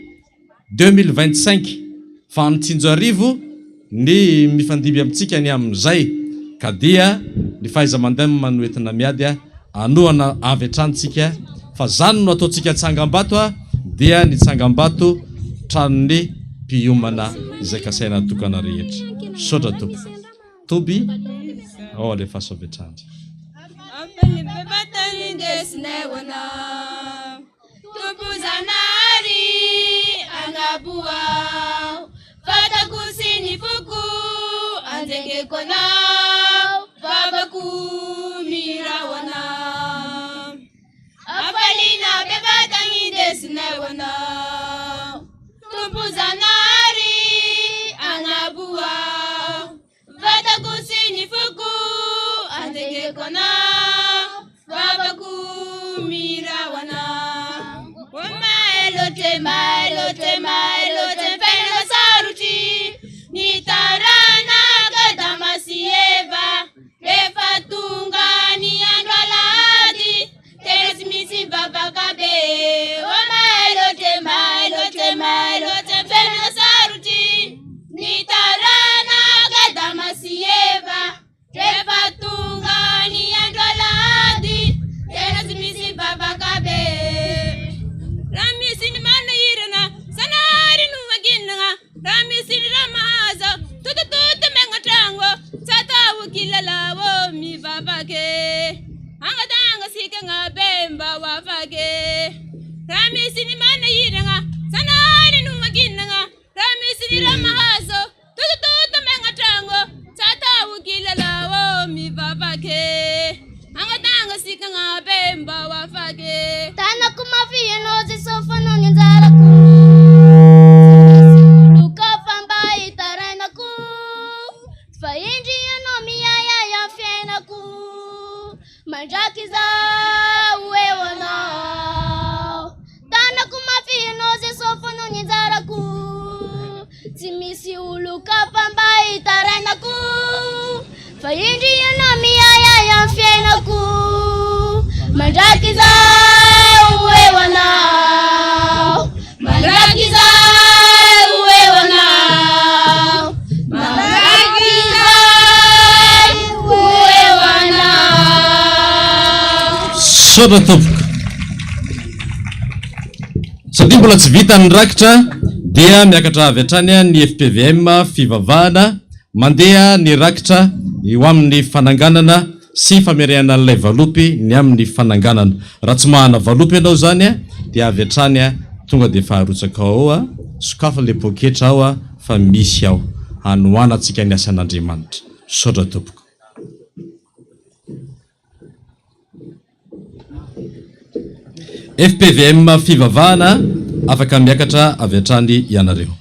2025 fa amin'ny 5 ny mifandimby amintsika ny amin'izay ka dia ny fahaiza mandamina manoentina miady a anoana avy atrantsika fa zany no ataontsika tsangam-bato a dia ny tsangam-bato tranony mpiomana izay kasaina tokana rehetra sotra tompo toby ao alefa sovetrandry Tupuzanari anabuao fatakusini fuku anzenge konao babaku mirawana afalina bebatangi desnewana Tupuzanari anabuao fatakusini fuku anzenge konao babaku mirawana Elote peno saruti nitarana kadamasieva refatunga ni andwaladi teresmisi babakabe oma elote peno saruti nitarana kadamasieva refatunga ni andwaladi kilalawo mivavake angatanga sika ngabemba wafake ramisini mana yiranga sanari numaginanga ramisini ramahaso tutututu mengatango tatawu kilalawo mivavake angatanga sika ngabemba wafake tana kumafia nozi sofano ninzaraku luka famba itarenaku fainji yanomia ya fenaku manjakiza uewana tana kumafia nozi sofano ninzaraku timisi uluka famba itarenaku fainji yanomia ya fenaku manjakiza uewana manjakiza uewana manjakiza uewana soda tompoko satria mbola tsy vita ny rakitra dia miakatra avy hatrany ny FPVM fivavahana mandeha ny rakitra eo amin'ny fananganana sy fameriana n'ilay valopy ny amin'ny fananganana raha tsy mahana valopy ianao zany dia avy hatrany tonga dia faharotsaka ao sokafa le poketra ao fa misy ao hanoanantsika ny asan'Andriamanitra sodra tompoko FPVM fivavahana afaka miakatra avy hatrany ianareo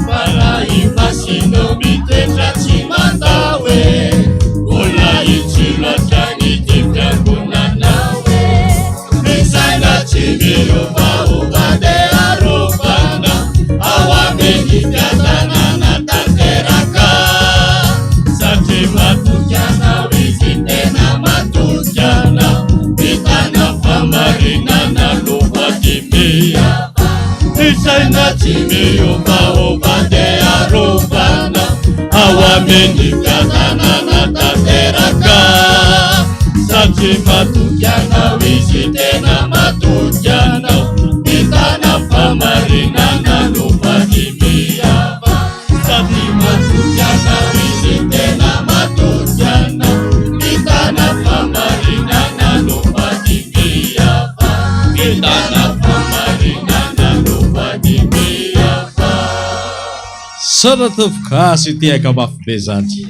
Para imagino mi tendrá chimanda we matokana izy tena matokana mitana famarinana lovadimia isaina tsy miombaomba ndeha rovana ao amin'ny fiadanana tanteraka satria matokana izy tena matokana mitana famarinana lovadimia sady matokana izy tena matokana mitana famarinana lovadimia mitana famarinana lovadimia Sara tovogasy tiaka mafy be zany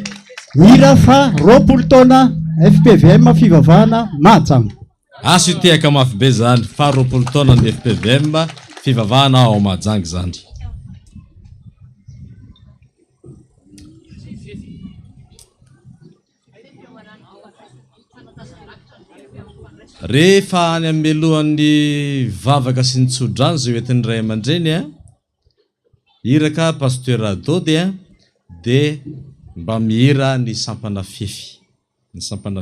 mira fa roapolo taona FPVM fivavahana Mahajanga asy tiaka mafy be zany fa roapolo taona ny FPVM fivavahana ao Mahajanga zany rehefa any amelohan'ny vavaka sy ny tsodrano zay hoentin'ny ray aman-dreny iraka pasteur Dody de mba mihira ny sampana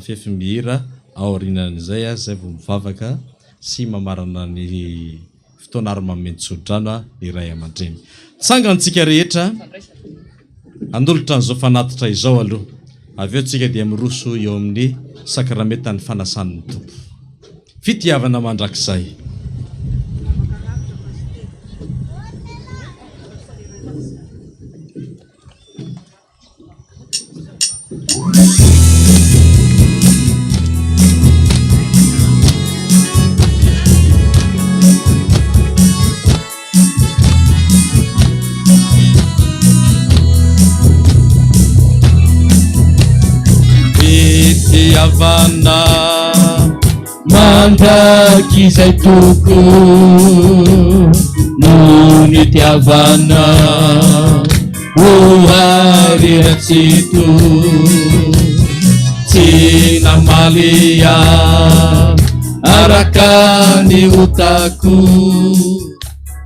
fefy mihira aorinan'izay zay vao mivavaka sy mamarana ny fotoana ary mameno-tsodrano ny ray aman-dreny tsangantsika rehetra andolotra n'izao fanatitra izao aloha avy eo tsika dia miroso eo amin'ny sakramentany fanasan'ny tompo fitiavana mandrakizay fitiavana mandraky izay toko no nitiavana ohariratsito tsy namalia araka ny otako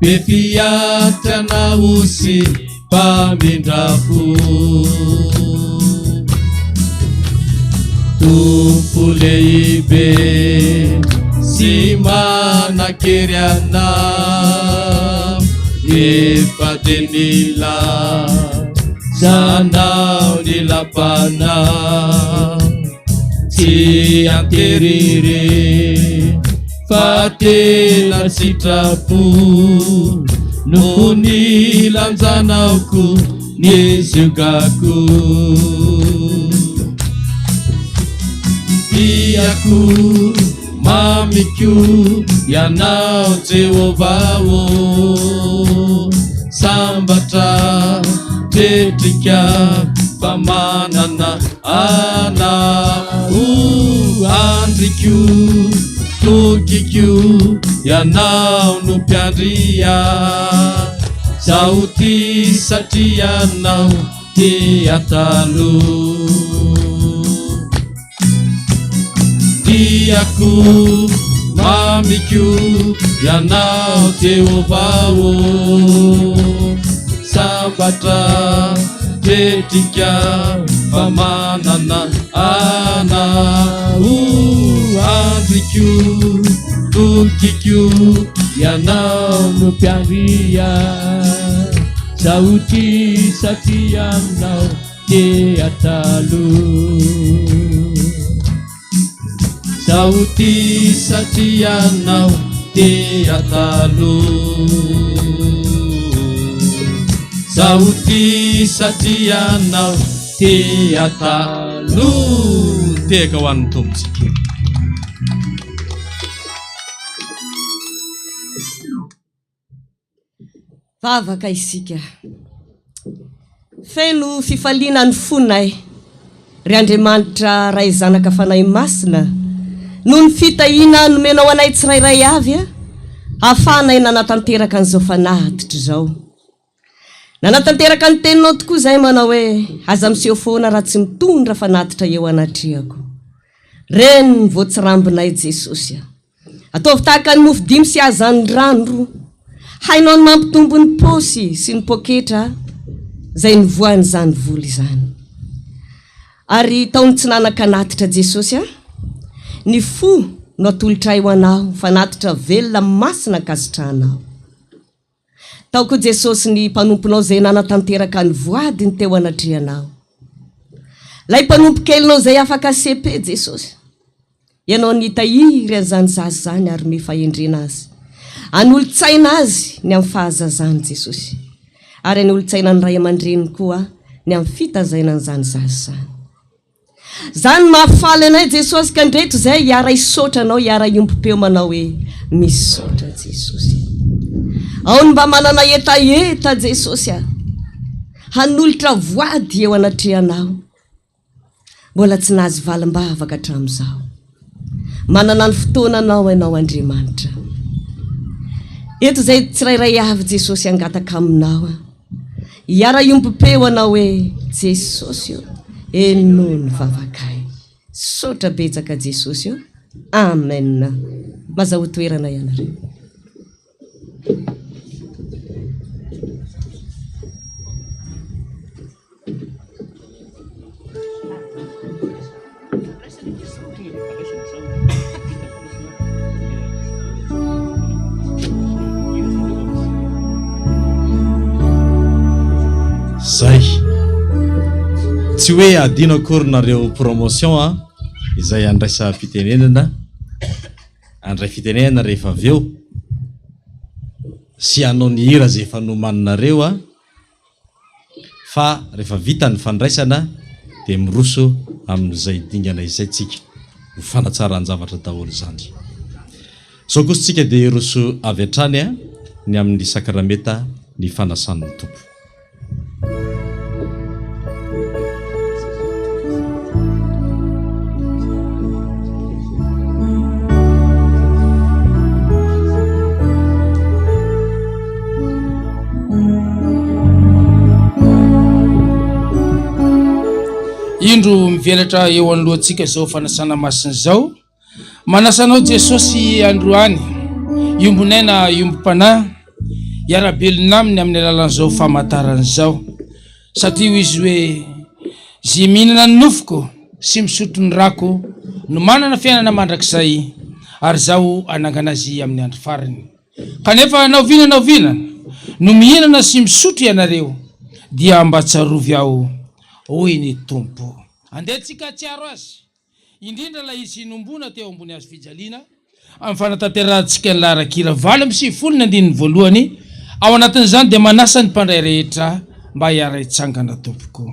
be fiatrana osy mpamindrafo tompo lehibe sy manakery ana efa de nila zanao ny lapana tsy anteriry fa tena sitrapo no nilanjanaoko ny ziogako tiako mamiko ianao Jehovah sambatra tetrika famanana ana andriko tokiko ianao no mpiandria zaho ty satria anao ty atalo tiako mamiko ianao Jehovah sambatra tetrika famanana ana andriko tokiko ianao no mpiandria zaho ty satria anao ty atalo sauti satianau te atalo sauti satianau te atalo te kawan tumsiki vavaka isika feno fifaliana ny fonay ry Andriamanitra ray zanaka fanay masina no ny fitahina nomenao anay tsirairay avy ahafanay nanatanteraka an'izao fanahititra zao nanatanteraka ny teninao tokoa zay manao hoe aza miseho foana raha tsy mitondra fanatitra eo anatriako reny ny voatsirambinay Jesosy ataovy tahaka ny mofo dimy sy azany rano hainao ny mampitombo ny posy sy ny poketra zay ny voany zany voly zany ary taony tsy nanaka natitra Jesosy a ny fo no atolotra io anao fa natitra velona masina kasitrahanao taoko Jesosy ny mpanomponao zay nanatanteraka ny voadiny teo anatrehanao lay mpanompo kelinao zay afaka sepe Jesosy ianao nitahiry an'izany zazy zany ary mifahendrena azy an'olotsaina azy ny amin'ny fahazazany Jesosy ary any olotsaina ny ray aman-dreny koa ny amin'ny fitazaina an'izany zazy zany mahafaly anay Jesosy ka ndreto zay hiara isotra anao hiara iompopeo manao hoe misotra Jesosy ao ny mba manana etaeta Jesosy a hanolotra voady eo anatrehanao mbola tsy nahazy valim-bavaka hatramin'izao manana ny fotoana anao ianao Andriamanitra eto zay tsirairay avy Jesosy angataka aminao hiara iompopeo anao hoe Jesosy io eno ny vavakay sotra betsaka Jesosy io amen mazaho toerana ianareo zay tsy hoe adino akory nareo promotion izay andraisa fitenenana andray fitenenana rehefa avy eo sy anao ny hira zay efa nomaninareo fa rehefa vita ny fandraisana dia miroso amin'izay dingana izay tsika ho fanatsara ny zavatra daholo zany zao kosa tsika dia roso avy hatrany ny amin'ny sakrameta ny fanasan'ny tompo indro mivelatra eo anolohantsika zao fanasana masina zao manasanao Jesosy androany iombonena iombo-panahy iarabelona aminy amin'ny alalan'izao famantaran'izao satria izy hoe zay mihinana ny nofoko sy misotro ny rako no manana fiainana mandrakizay ary zao anangana azy amin'ny andro farany kanefa naovinana no mihinana sy misotro ianareo dia mba tsarovy aho hoy ny tompo andehantsika tsiaro azy indrindra la izy nombona teo ambony azy fijaliana amin'ny fanatanterantsika ny laharakira 7:1 ao anatin'izany dia manasa ny mpandray rehetra mba hiara hitsangana tompoko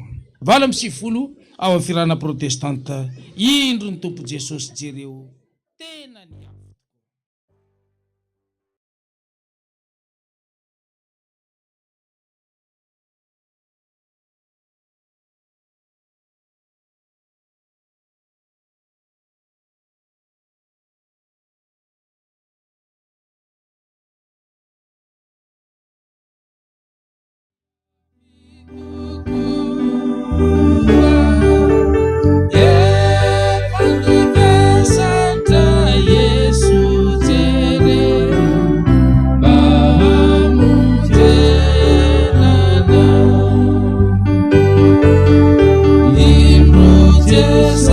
7:1 ao amin'ny firana protestanta indro ny tompo Jesosy jereo tena ny Jesus.